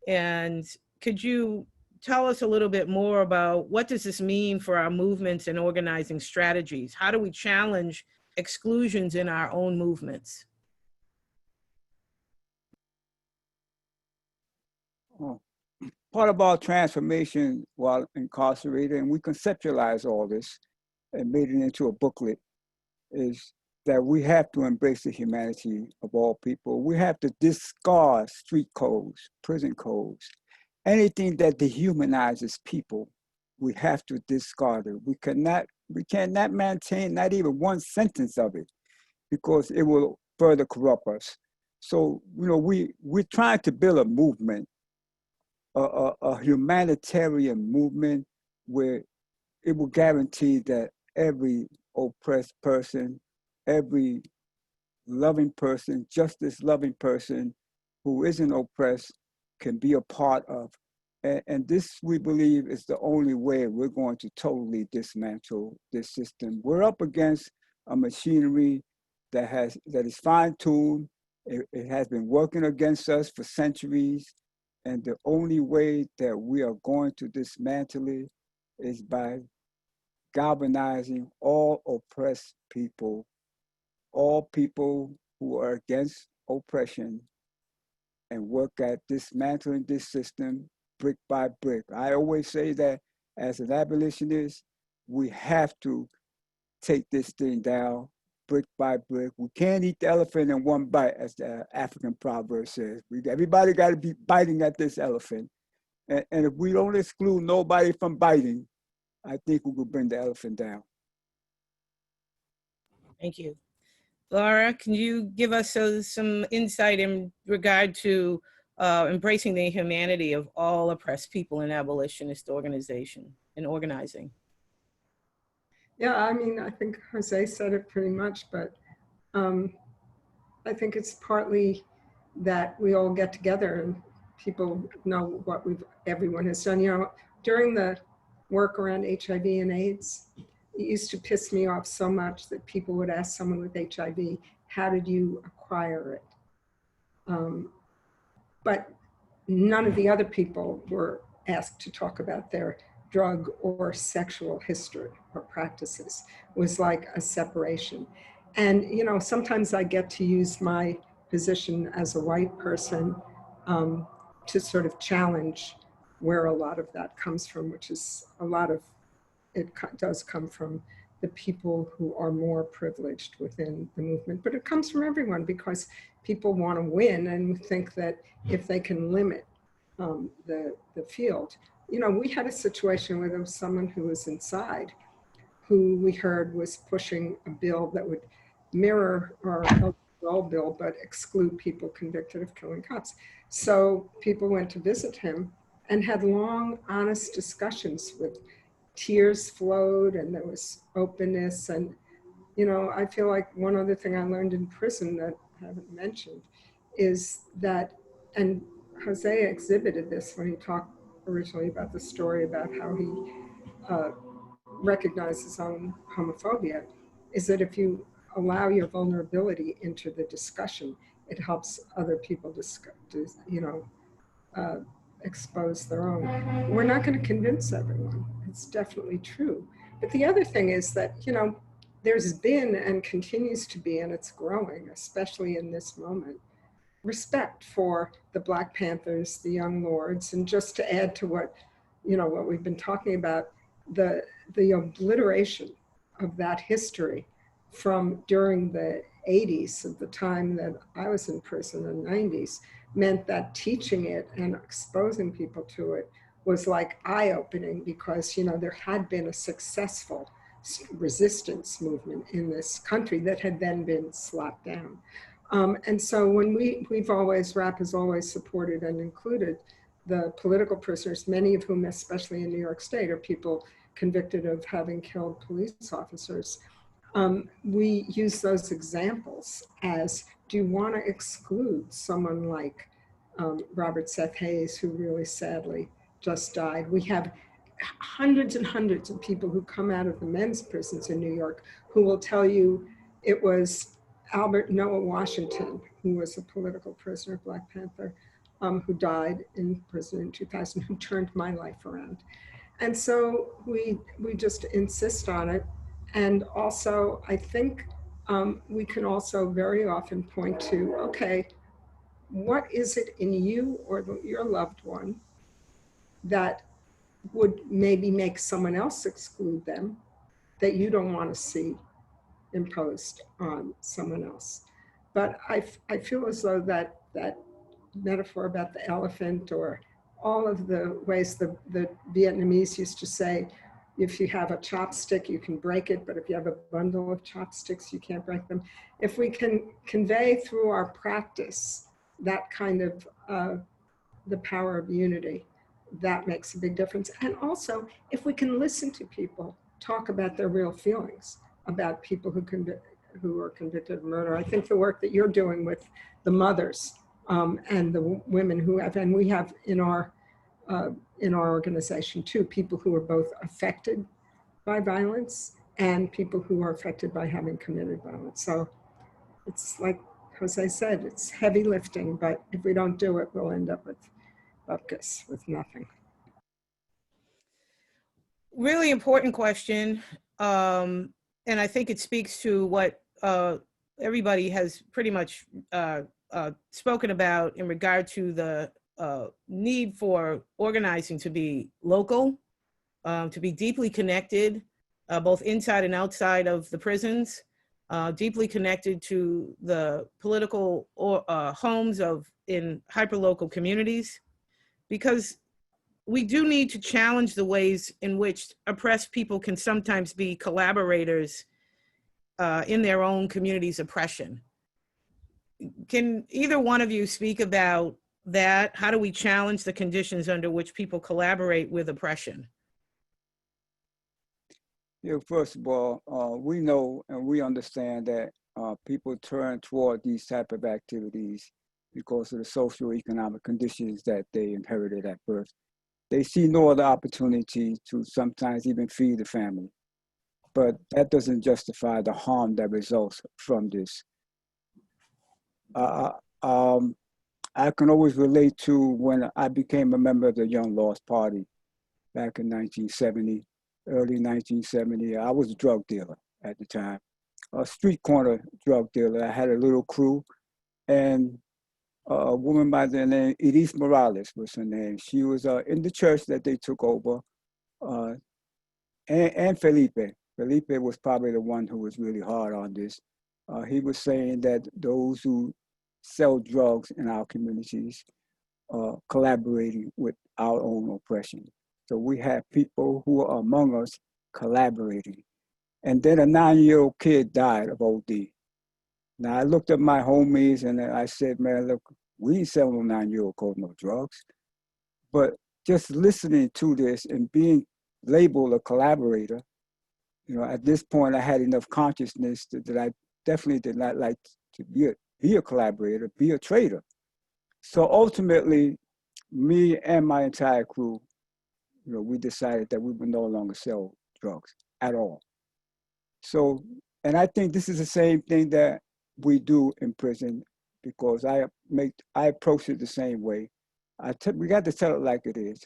And could you tell us a little bit more about what does this mean for our movements and organizing strategies? How do we challenge exclusions in our own movements? Part of our transformation while incarcerated, and we conceptualized all this and made it into a booklet, is that we have to embrace the humanity of all people. We have to discard street codes, prison codes, anything that dehumanizes people. We have to discard it. We cannot maintain not even one sentence of it because it will further corrupt us. So, you know, we're trying to build a movement, a humanitarian movement where it will guarantee that every oppressed person, every loving person, justice-loving person who isn't oppressed can be a part of And this, we believe, is the only way we're going to totally dismantle this system. We're up against a machinery that is fine-tuned. It has been working against us for centuries. And the only way that we are going to dismantle it is by galvanizing all oppressed people, all people who are against oppression, and work at dismantling this system brick by brick. I always say that as an abolitionist, we have to take this thing down brick by brick. We can't eat the elephant in one bite, as the African proverb says. Everybody got to be biting at this elephant. And if we don't exclude nobody from biting, I think we will bring the elephant down. Thank you. Laura, can you give us some insight in regard to embracing the humanity of all oppressed people in abolitionist organization and organizing? Yeah, I mean, I think Jose said it pretty much, but I think it's partly that we all get together and people know what everyone has done. You know, during the work around HIV and AIDS, it used to piss me off so much that people would ask someone with HIV, how did you acquire it? But none of the other people were asked to talk about their drug or sexual history or practices. It was like a separation. And, you know, sometimes I get to use my position as a white person to sort of challenge where a lot of that comes from, which is a lot of it does come from the people who are more privileged within the movement, but it comes from everyone because people want to win and think that if they can limit the field. You know, we had a situation where there was someone who was inside who we heard was pushing a bill that would mirror our LGBTQ bill, but exclude people convicted of killing cops. So people went to visit him and had long, honest discussions with tears flowed and there was openness. And, you know, I feel like one other thing I learned in prison that I haven't mentioned is that, and Jose exhibited this when he talked originally about the story about how he recognized his own homophobia, is that if you allow your vulnerability into the discussion, it helps other people expose their own. We're not going to convince everyone. It's definitely true. But the other thing is that, you know, there's been and continues to be, and it's growing, especially in this moment, respect for the Black Panthers, the Young Lords, and just to add to what, you know, what we've been talking about, the obliteration of that history from during the 80s, at the time that I was in prison in the 90s, meant that teaching it and exposing people to it was like eye-opening because, you know, there had been a successful resistance movement in this country that had then been slapped down. And so when RAP has always supported and included the political prisoners, many of whom, especially in New York State, are people convicted of having killed police officers. We use those examples as, do you want to exclude someone like Robert Seth Hayes, who really sadly just died? We have hundreds and hundreds of people who come out of the men's prisons in New York who will tell you it was Albert Noah Washington, who was a political prisoner, Black Panther, who died in prison in 2000, who turned my life around. And so we just insist on it. And also, I think we can also very often point to, okay, what is it in you or your loved one that would maybe make someone else exclude them that you don't want to see imposed on someone else? But I feel as though that metaphor about the elephant, or all of the ways the Vietnamese used to say, if you have a chopstick, you can break it, but if you have a bundle of chopsticks, you can't break them. If we can convey through our practice that kind of the power of unity, that makes a big difference. And also, if we can listen to people talk about their real feelings about people who are convicted of murder. I think the work that you're doing with the mothers and the women who have, and we have in our in our organization too, people who are both affected by violence and people who are affected by having committed violence. So it's like Jose said, it's heavy lifting, but if we don't do it, we'll end up with bupkis, with nothing. Really important question. And I think it speaks to what everybody has pretty much spoken about in regard to the need for organizing to be local, to be deeply connected, both inside and outside of the prisons, deeply connected to the political homes in hyperlocal communities, because we do need to challenge the ways in which oppressed people can sometimes be collaborators in their own community's oppression. Can either one of you speak about that? How do we challenge the conditions under which people collaborate with oppression? Yeah, first of all, we know and we understand that people turn toward these type of activities because of the socioeconomic conditions that they inherited at birth. They see no other opportunity to sometimes even feed the family. But that doesn't justify the harm that results from this. I can always relate to when I became a member of the Young Lost Party back in 1970, early 1970. I was a drug dealer at the time, a street corner drug dealer. I had a little crew, and a woman by the name, Edith Morales was her name. She was in the church that they took over, and Felipe. Felipe was probably the one who was really hard on this. He was saying that those who sell drugs in our communities are collaborating with our own oppression. So we have people who are among us collaborating. And then a 9-year-old kid died of OD. Now I looked at my homies and I said, man, look, we ain't selling no 9-year-old called no drugs. But just listening to this and being labeled a collaborator, you know, at this point I had enough consciousness that I definitely did not like to be a collaborator, be a traitor. So ultimately, me and my entire crew, you know, we decided that we would no longer sell drugs at all. So, and I think this is the same thing that we do in prison, because I approach it the same way. We got to tell it like it is.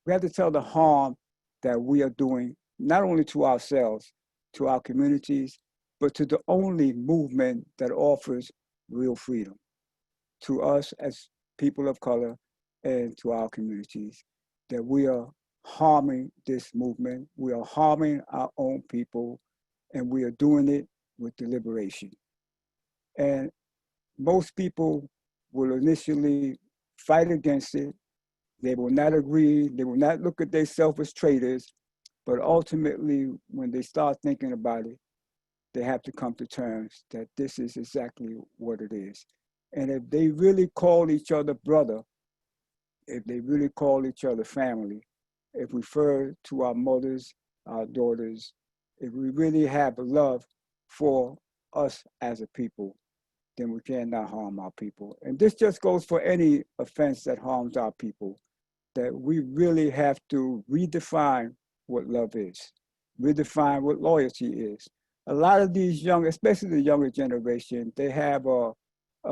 We have to tell the harm that we are doing, not only to ourselves, to our communities, but to the only movement that offers real freedom to us as people of color and to our communities, that we are harming this movement, we are harming our own people, and we are doing it with deliberation. And most people will initially fight against it. They will not agree, they will not look at themselves as traitors, but ultimately, when they start thinking about it, they have to come to terms that this is exactly what it is. And if they really call each other brother, if they really call each other family, if we refer to our mothers, our daughters, if we really have love for us as a people, then we cannot harm our people. And this just goes for any offense that harms our people, that we really have to redefine what love is, redefine what loyalty is. A lot of these young, especially the younger generation, they have a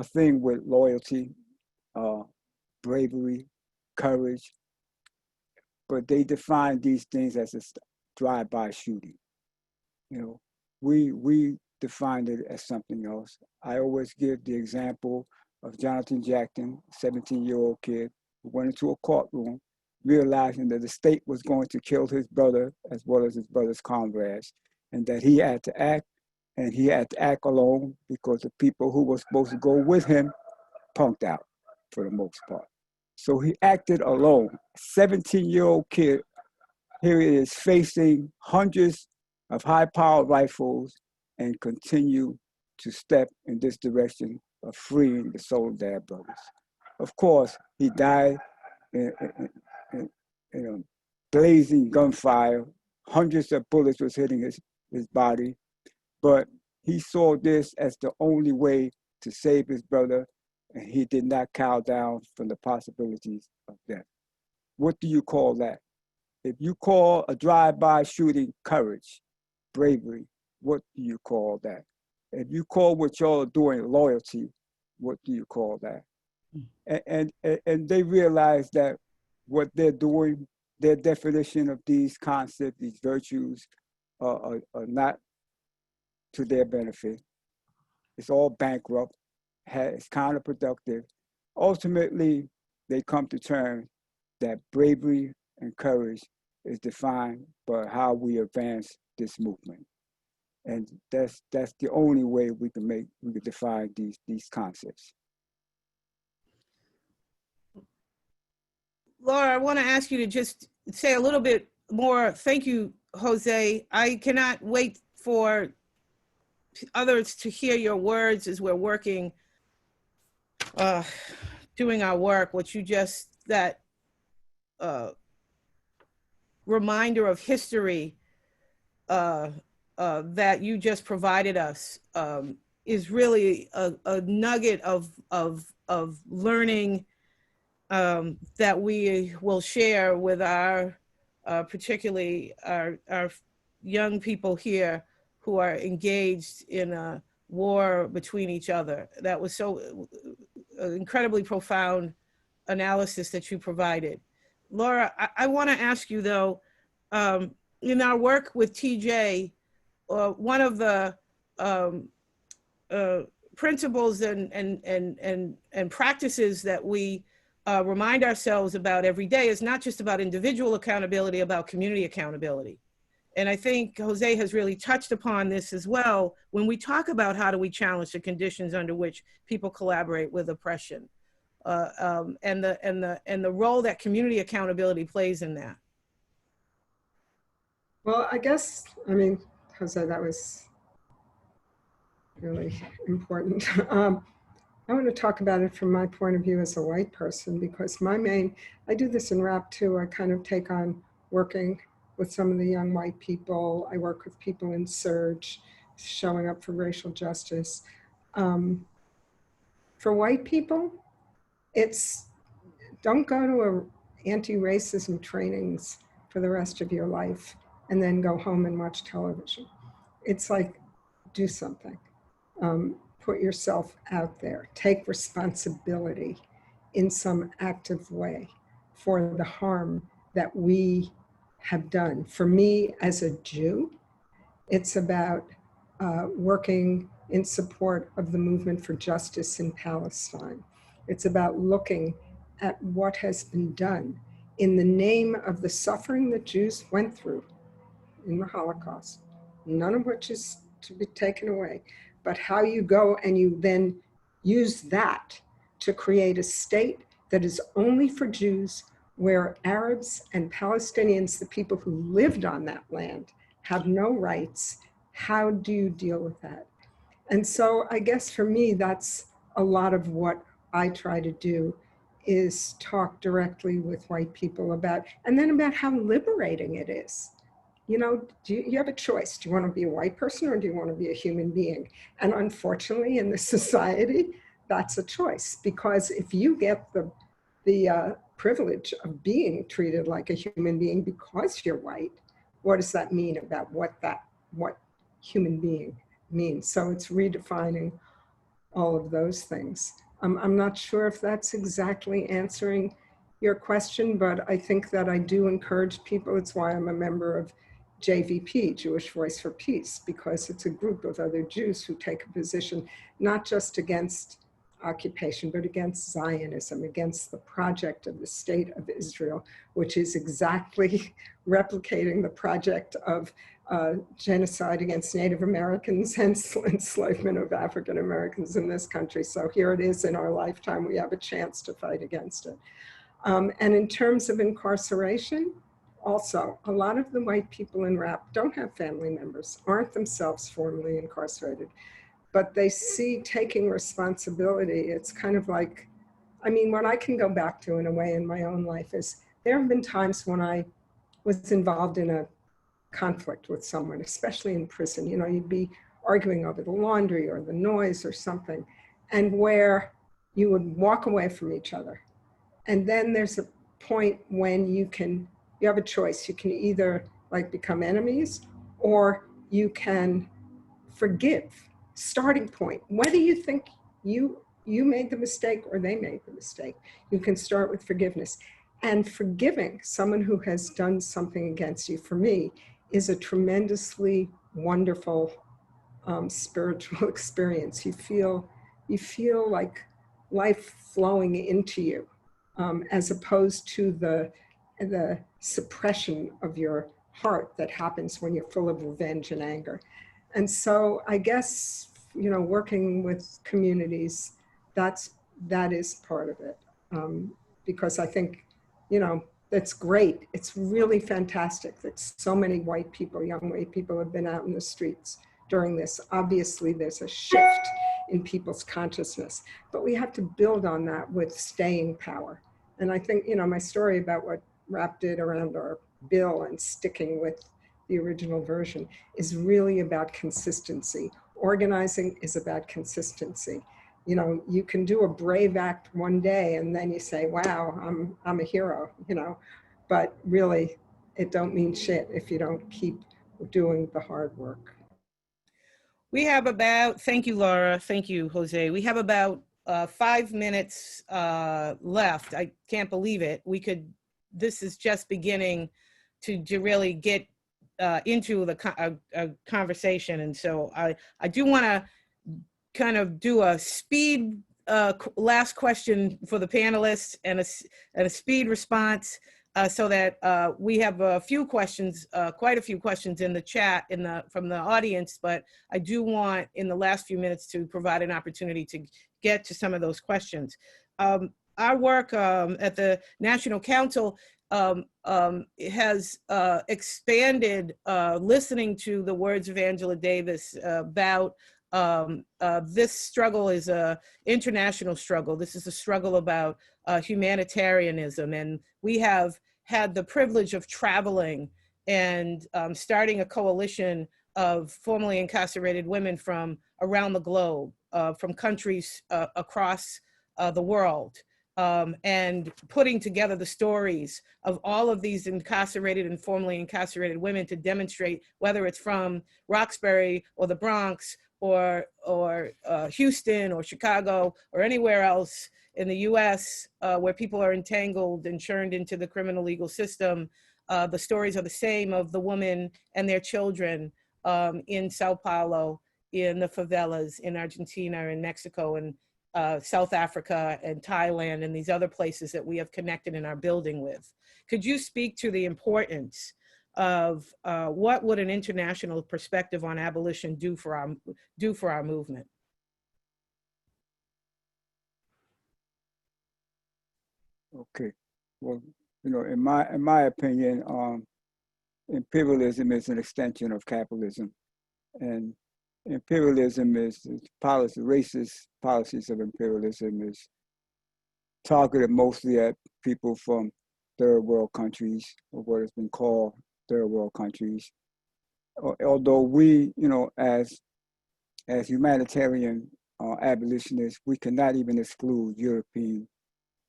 thing with loyalty, bravery, courage, but they define these things as a drive-by shooting. You know, we defined it as something else. I always give the example of Jonathan Jackson, 17-year-old kid who went into a courtroom realizing that the state was going to kill his brother as well as his brother's comrades, and that he had to act, and he had to act alone because the people who were supposed to go with him punked out for the most part. So he acted alone. 17-year-old kid, here he is facing hundreds of high-powered rifles and continue to step in this direction of freeing the soul of their brothers. Of course, he died in a blazing gunfire. Hundreds of bullets was hitting his body, but he saw this as the only way to save his brother, and he did not cow down from the possibilities of death. what do you call that? If you call a drive-by shooting courage, bravery, what do you call that? If you call what y'all are doing loyalty, what do you call that? And they realize that what they're doing, their definition of these concepts, these virtues, are not to their benefit. It's all bankrupt, it's counterproductive. Ultimately, they come to terms that bravery and courage is defined by how we advance this movement. And that's the only way we can define these concepts. Laura, I want to ask you to just say a little bit more. Thank you, Jose. I cannot wait for others to hear your words as we're working, doing our work, what you just, that reminder of history that you just provided us is really a nugget of learning that we will share with our, particularly our young people here who are engaged in a war between each other. That was so incredibly profound analysis that you provided. Laura, I want to ask you though, in our work with TJ, one of the principles and practices that we remind ourselves about every day is not just about individual accountability, about community accountability. And I think Jose has really touched upon this as well when we talk about how do we challenge the conditions under which people collaborate with oppression, and the role that community accountability plays in that. Well, I guess, I mean, Jose, that was really important. I want to talk about it from my point of view as a white person, because I do this in rap too. I kind of take on working with some of the young white people. I work with people in Surge, showing up for racial justice. For white people, it's don't go to anti-racism trainings for the rest of your life and then go home and watch television. It's like, do something. Put yourself out there. Take responsibility in some active way for the harm that we have done. For me as a Jew, it's about working in support of the movement for justice in Palestine. It's about looking at what has been done in the name of the suffering that Jews went through in the Holocaust, none of which is to be taken away, but how you go and you then use that to create a state that is only for Jews, where Arabs and Palestinians, the people who lived on that land, have no rights. How do you deal with that? And so I guess for me, that's a lot of what I try to do, is talk directly with white people about, and then about how liberating it is. You know, you have a choice. Do you want to be a white person or do you want to be a human being? And unfortunately, in this society, that's a choice, because if you get the privilege of being treated like a human being because you're white, what does that mean about what human being means? So it's redefining all of those things. I'm not sure if that's exactly answering your question, but I think that I do encourage people. It's why I'm a member of JVP, Jewish Voice for Peace, because it's a group of other Jews who take a position not just against occupation, but against Zionism, against the project of the State of Israel, which is exactly replicating the project of genocide against Native Americans and enslavement of African Americans in this country. So here it is in our lifetime, we have a chance to fight against it. And in terms of incarceration, also, a lot of the white people in rap don't have family members, aren't themselves formally incarcerated, but they see taking responsibility. It's kind of like, I mean, what I can go back to in a way in my own life is there have been times when I was involved in a conflict with someone, especially in prison. You know, you'd be arguing over the laundry or the noise or something, and where you would walk away from each other. And then there's a point when you have a choice. You can either like become enemies, or you can forgive. Starting point. Whether you think you made the mistake or they made the mistake, you can start with forgiveness. And forgiving someone who has done something against you, for me, is a tremendously wonderful spiritual experience. You feel like life flowing into you, as opposed to the suppression of your heart that happens when you're full of revenge and anger. And so I guess, working with communities, that is part of it. Because I think, that's great. It's really fantastic that so many white people, young white people, have been out in the streets during this. Obviously, there's a shift in people's consciousness, but we have to build on that with staying power. And I think, my story about what RAP did around our bill and sticking with the original version is really about consistency. Organizing is about consistency. You can do a brave act one day and then you say, wow, I'm a hero, but really it don't mean shit if you don't keep doing the hard work. We have about, thank you, Laura. Thank you, Jose. We have about 5 minutes left. I can't believe it. This is just beginning to really get into the conversation. And so I do want to kind of do a speed last question for the panelists and a speed response so that we have a few questions, quite a few questions in the chat from the audience, but I do want in the last few minutes to provide an opportunity to get to some of those questions. Our work at the National Council has expanded listening to the words of Angela Davis about this struggle is an international struggle. This is a struggle about humanitarianism, and we have had the privilege of traveling and starting a coalition of formerly incarcerated women from around the globe, from countries across the world, and putting together the stories of all of these incarcerated and formerly incarcerated women to demonstrate, whether it's from Roxbury or the Bronx or Houston or Chicago or anywhere else in the US where people are entangled and churned into the criminal legal system. The stories are the same of the women and their children in Sao Paulo, in the favelas, in Argentina and Mexico and South Africa and Thailand and these other places that we have connected in our building with. Could you speak to the importance of what would an international perspective on abolition do for our movement? Okay, well, in my opinion, imperialism is an extension of capitalism, and imperialism is policy, racist policies of imperialism is targeted mostly at people from third world countries, or what has been called third world countries. Although we, as humanitarian abolitionists, we cannot even exclude European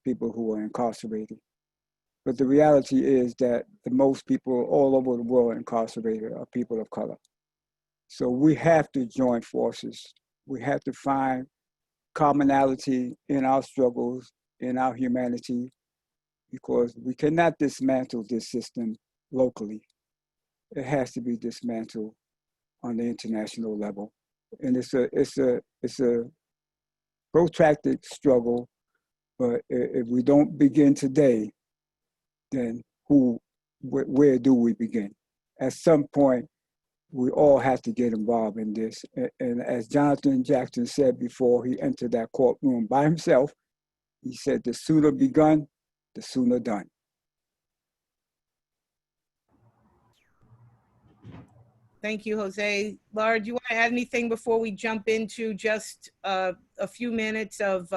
people who are incarcerated. But the reality is that the most people all over the world incarcerated are people of color. So we have to join forces. We have to find commonality in our struggles, in our humanity, because we cannot dismantle this system locally. It has to be dismantled on the international level. And it's a protracted struggle, but if we don't begin today, then where do we begin? At some point, we all have to get involved in this. And as Jonathan Jackson said before he entered that courtroom by himself, he said, the sooner begun, the sooner done. Thank you, Jose. Laura, do you want to add anything before we jump into just a few minutes of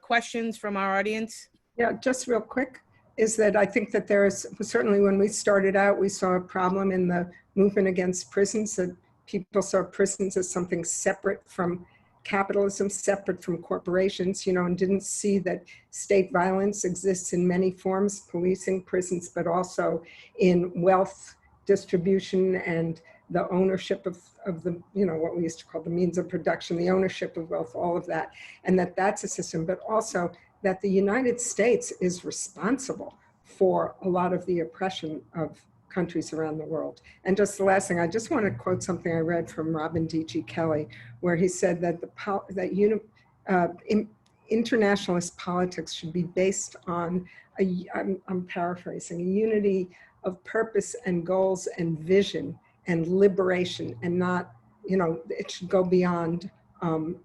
questions from our audience? Yeah, just real quick, is that I think that there's, certainly when we started out, we saw a problem in the movement against prisons, that people saw prisons as something separate from capitalism separate from corporations, you know, and didn't see that state violence exists in many forms, policing, prisons, but also in wealth distribution and the ownership of the, you know, what we used to call the means of production, the ownership of wealth, all of that, and that's a system, but also that the United States is responsible for a lot of the oppression of countries around the world. And just the last thing, I just want to quote something I read from Robin D.G. Kelly, where he said that internationalist politics should be based on, I'm paraphrasing, a unity of purpose and goals and vision and liberation, and not, you know, it should go beyond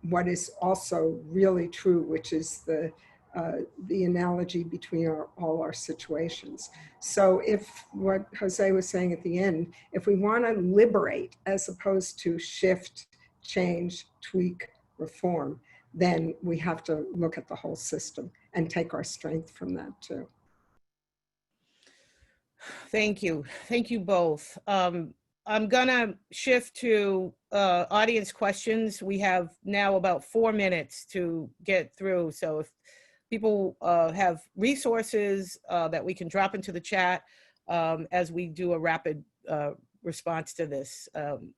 what is also really true, which is the analogy between all our situations. So if what Jose was saying at the end, if we want to liberate as opposed to shift, change, tweak, reform, then we have to look at the whole system and take our strength from that too. Thank you. Thank you both. I'm gonna shift to audience questions. We have now about 4 minutes to get through. So if people have resources that we can drop into the chat as we do a rapid response to this.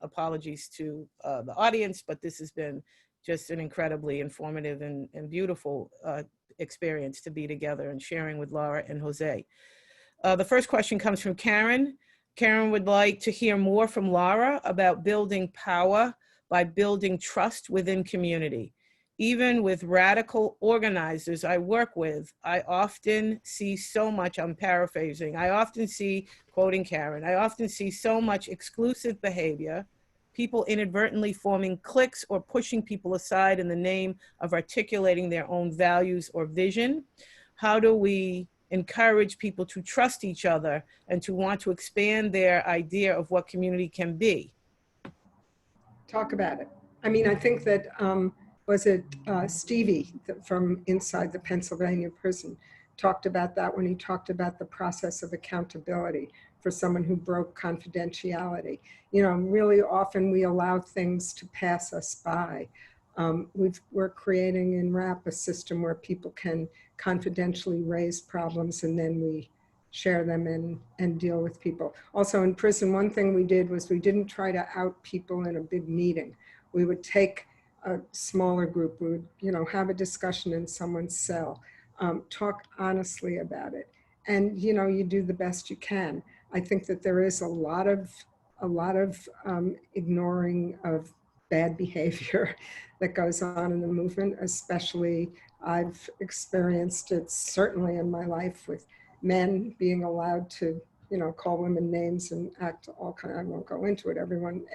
Apologies to the audience, but this has been just an incredibly informative and beautiful experience to be together and sharing with Laura and Jose. The first question comes from Karen. Karen would like to hear more from Laura about building power by building trust within community. Even with radical organizers I work with, I often see so much, I'm paraphrasing, I often see, quoting Karen, I often see so much exclusive behavior, people inadvertently forming cliques or pushing people aside in the name of articulating their own values or vision. How do we encourage people to trust each other and to want to expand their idea of what community can be? Talk about it. I mean, I think that, was it Stevie from inside the Pennsylvania prison talked about that when he talked about the process of accountability for someone who broke confidentiality. You know, really often we allow things to pass us by. We're creating in RAP a system where people can confidentially raise problems and then we share them and deal with people. Also in prison, one thing we did was we didn't try to out people in a big meeting. We would take a smaller group, we would, you know, have a discussion in someone's cell, talk honestly about it. And, you know, you do the best you can. I think that there is a lot of ignoring of bad behavior that goes on in the movement, especially I've experienced it certainly in my life with men being allowed to, you know, call women names and act all kind of, I won't go into it. Everyone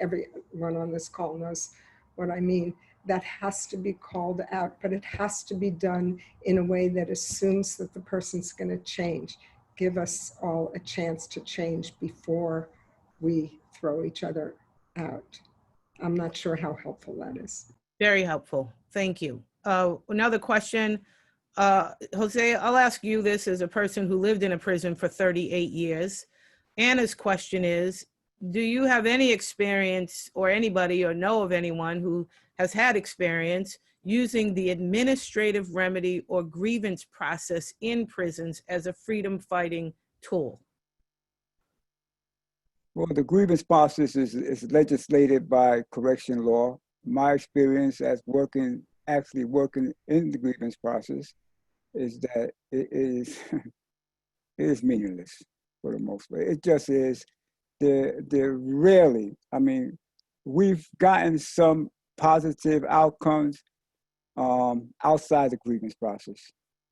on this call knows what I mean. That has to be called out, but it has to be done in a way that assumes that the person's going to change. Give us all a chance to change before we throw each other out. I'm not sure how helpful that is. Very helpful. Thank you. Another question. Jose, I'll ask you this as a person who lived in a prison for 38 years. Anna's question is, do you have any experience or anybody or know of anyone who has had experience using the administrative remedy or grievance process in prisons as a freedom fighting tool? Well, the grievance process is legislated by correction law. My experience as actually working in the grievance process is that it is meaningless for the most part. It just is. They're rarely, I mean, we've gotten some positive outcomes outside the grievance process.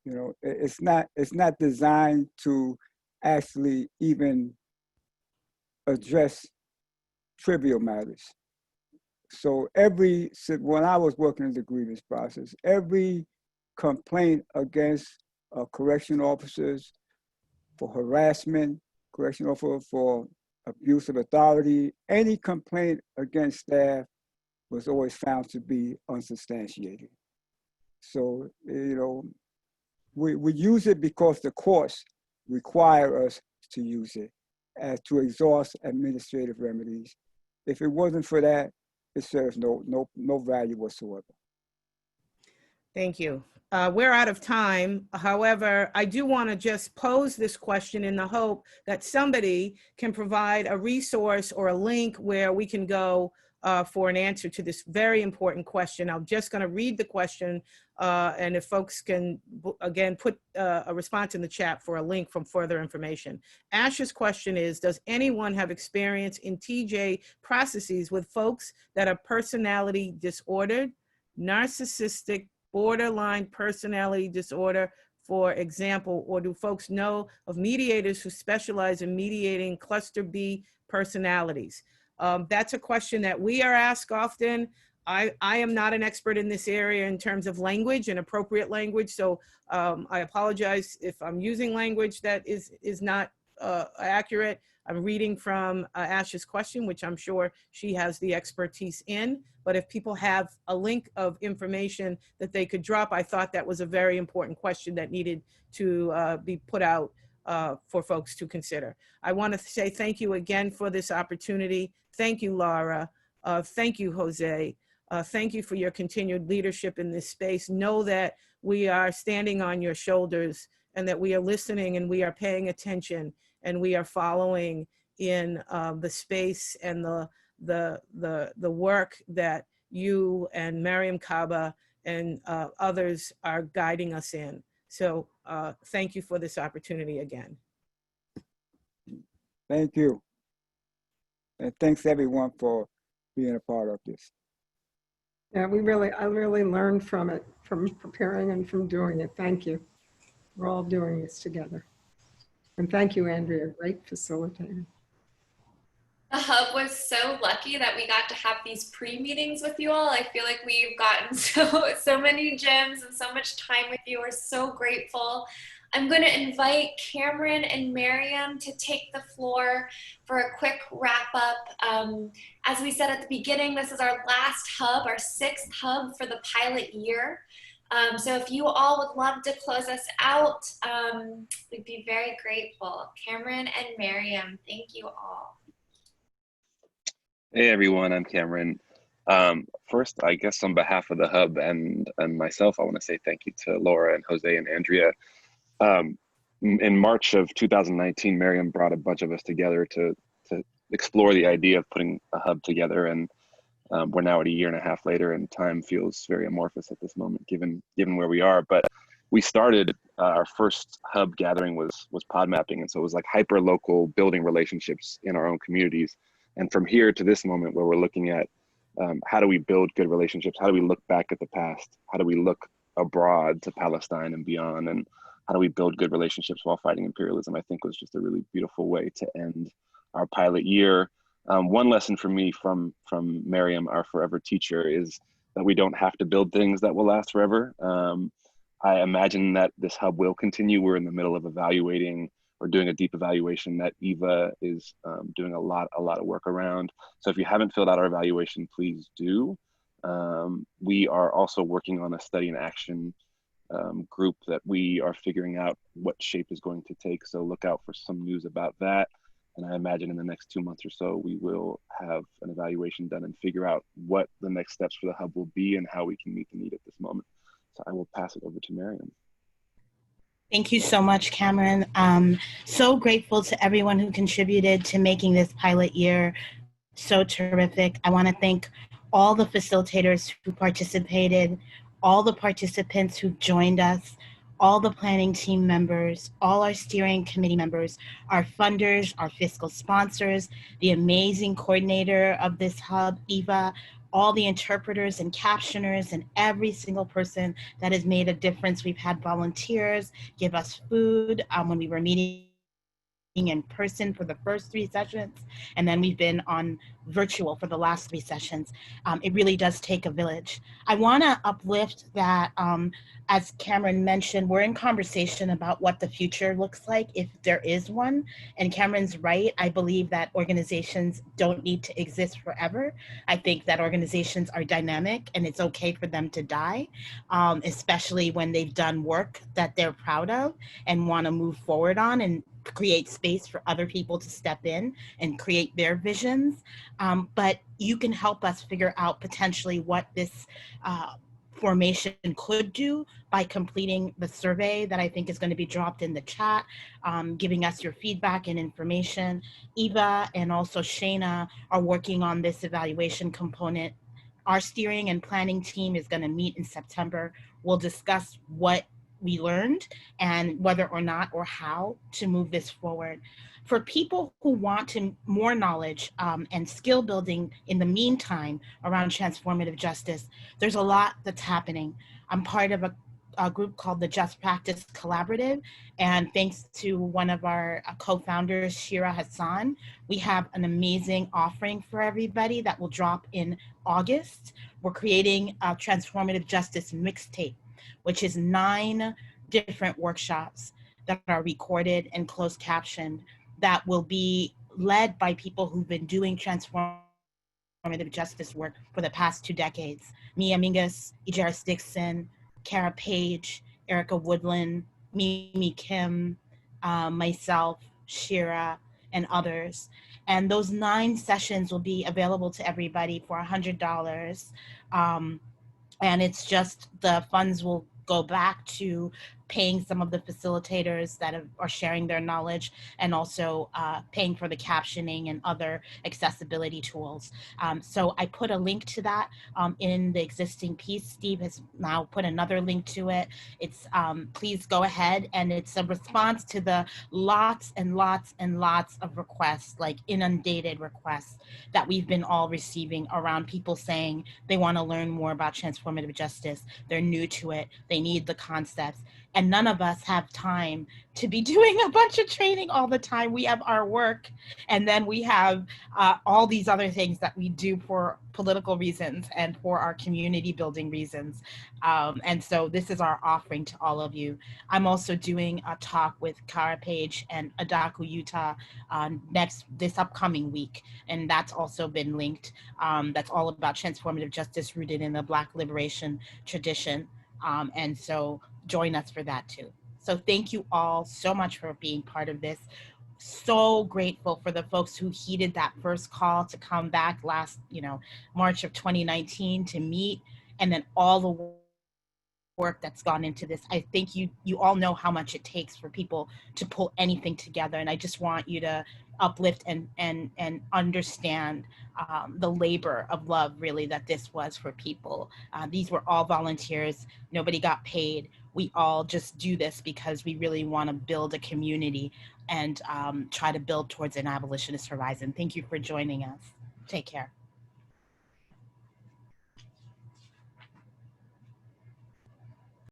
You know, it's not designed to actually even address trivial matters. So when I was working in the grievance process, every complaint against correction officers for harassment, correction officer for abuse of authority, any complaint against staff was always found to be unsubstantiated. So, you know, we use it because the courts require us to use it to exhaust administrative remedies. If it wasn't for that, it serves no value whatsoever. Thank you. We're out of time. However, I do want to just pose this question in the hope that somebody can provide a resource or a link where we can go for an answer to this very important question. I'm just going to read the question, and if folks can, again, put a response in the chat for a link from further information. Ash's question is, does anyone have experience in TJ processes with folks that are personality disordered, narcissistic, borderline personality disorder, for example, or do folks know of mediators who specialize in mediating cluster B personalities? That's a question that we are asked often. I am not an expert in this area in terms of language and appropriate language, so I apologize if I'm using language that is not accurate. I'm reading from Ash's question, which I'm sure she has the expertise in. But if people have a link of information that they could drop, I thought that was a very important question that needed to be put out for folks to consider. I want to say thank you again for this opportunity. Thank you, Laura. Thank you, Jose. Thank you for your continued leadership in this space. Know that we are standing on your shoulders and that we are listening and we are paying attention and we are following in the space and the work that you and Mariam Kaba and others are guiding us in. So thank you for this opportunity again. Thank you. And thanks everyone for being a part of this. Yeah, I really learned from it, from preparing and from doing it. Thank you. We're all doing this together. And thank you, Andrea, great facilitator. The Hub was so lucky that we got to have these pre-meetings with you all. I feel like we've gotten so many gems and so much time with you. We're so grateful. I'm going to invite Cameron and Mariam to take the floor for a quick wrap up. As we said at the beginning, this is our last Hub, our 6th Hub for the pilot year. So if you all would love to close us out, we'd be very grateful. Cameron and Mariam, thank you all. Hey everyone, I'm Cameron. First, I guess on behalf of the Hub and myself, I want to say thank you to Laura and Jose and Andrea. In March of 2019, Mariam brought a bunch of us together to explore the idea of putting a Hub together, and we're now at a year and a half later, and time feels very amorphous at this moment, given where we are. But we started our first Hub gathering was pod mapping, and so it was like hyper local, building relationships in our own communities. And from here to this moment, where we're looking at how do we build good relationships, how do we look back at the past, how do we look abroad to Palestine and beyond, and how do we build good relationships while fighting imperialism, I think was just a really beautiful way to end our pilot year. One lesson for me from Mariam, our forever teacher, is that we don't have to build things that will last forever. I imagine that this Hub will continue. We're in the middle of evaluating or doing a deep evaluation that Eva is doing a lot of work around. So if you haven't filled out our evaluation, please do. We are also working on a study and action group that we are figuring out what shape is going to take. So look out for some news about that. And I imagine in the next 2 months or so, we will have an evaluation done and figure out what the next steps for the Hub will be and how we can meet the need at this moment. So I will pass it over to Mariam. Thank you so much, Cameron. So grateful to everyone who contributed to making this pilot year so terrific. I want to thank all the facilitators who participated, all the participants who joined us, all the planning team members, all our steering committee members, our funders, our fiscal sponsors, the amazing coordinator of this Hub, Eva, all the interpreters and captioners, and every single person that has made a difference. We've had volunteers give us food when we were meeting in person for the first 3 sessions, and then we've been on virtual for the last 3 sessions. It really does take a village. I want to uplift that, as Cameron mentioned, we're in conversation about what the future looks like, if there is one. And Cameron's right. I believe that organizations don't need to exist forever. I think that organizations are dynamic, and it's okay for them to die, especially when they've done work that they're proud of and want to move forward on and create space for other people to step in and create their visions. But you can help us figure out potentially what this formation could do by completing the survey that I think is going to be dropped in the chat, giving us your feedback and information. Eva and also Shayna are working on this evaluation component. Our steering and planning team is going to meet in September. We'll discuss what we learned and whether or not or how to move this forward. For people who want more knowledge and skill building in the meantime around transformative justice, there's a lot that's happening. I'm part of a group called the Just Practice Collaborative, and thanks to one of our co-founders, Shira Hassan, we have an amazing offering for everybody that will drop in August. We're creating a transformative justice mixtape, which is 9 different workshops that are recorded and closed captioned that will be led by people who've been doing transformative justice work for the past 2 decades. Mia Mingus, Ijaris Dixon, Kara Page, Erica Woodland, Mimi Kim, myself, Shira, and others. And those 9 sessions will be available to everybody for $100. And it's just the funds will go back to paying some of the facilitators that are sharing their knowledge, and also paying for the captioning and other accessibility tools. So I put a link to that in the existing piece. Steve has now put another link to it. It's please go ahead, and it's a response to the lots and lots and lots of requests, like inundated requests that we've been all receiving around people saying they want to learn more about transformative justice. They're new to it. They need the concepts. And none of us have time to be doing a bunch of training all the time. We have our work, and then we have all these other things that we do for political reasons and for our community building reasons. And so this is our offering to all of you. I'm also doing a talk with Kara Page and Adaku Utah this upcoming week, and that's also been linked. That's all about transformative justice rooted in the Black liberation tradition. And so join us for that too. So thank you all so much for being part of this. So grateful for the folks who heeded that first call to come back last, March of 2019 to meet, and then all the work that's gone into this. I think you all know how much it takes for people to pull anything together, and I just want you to uplift and understand the labor of love really that this was for people. These were all volunteers. Nobody got paid. We all just do this because we really want to build a community and try to build towards an abolitionist horizon. Thank you for joining us. Take care.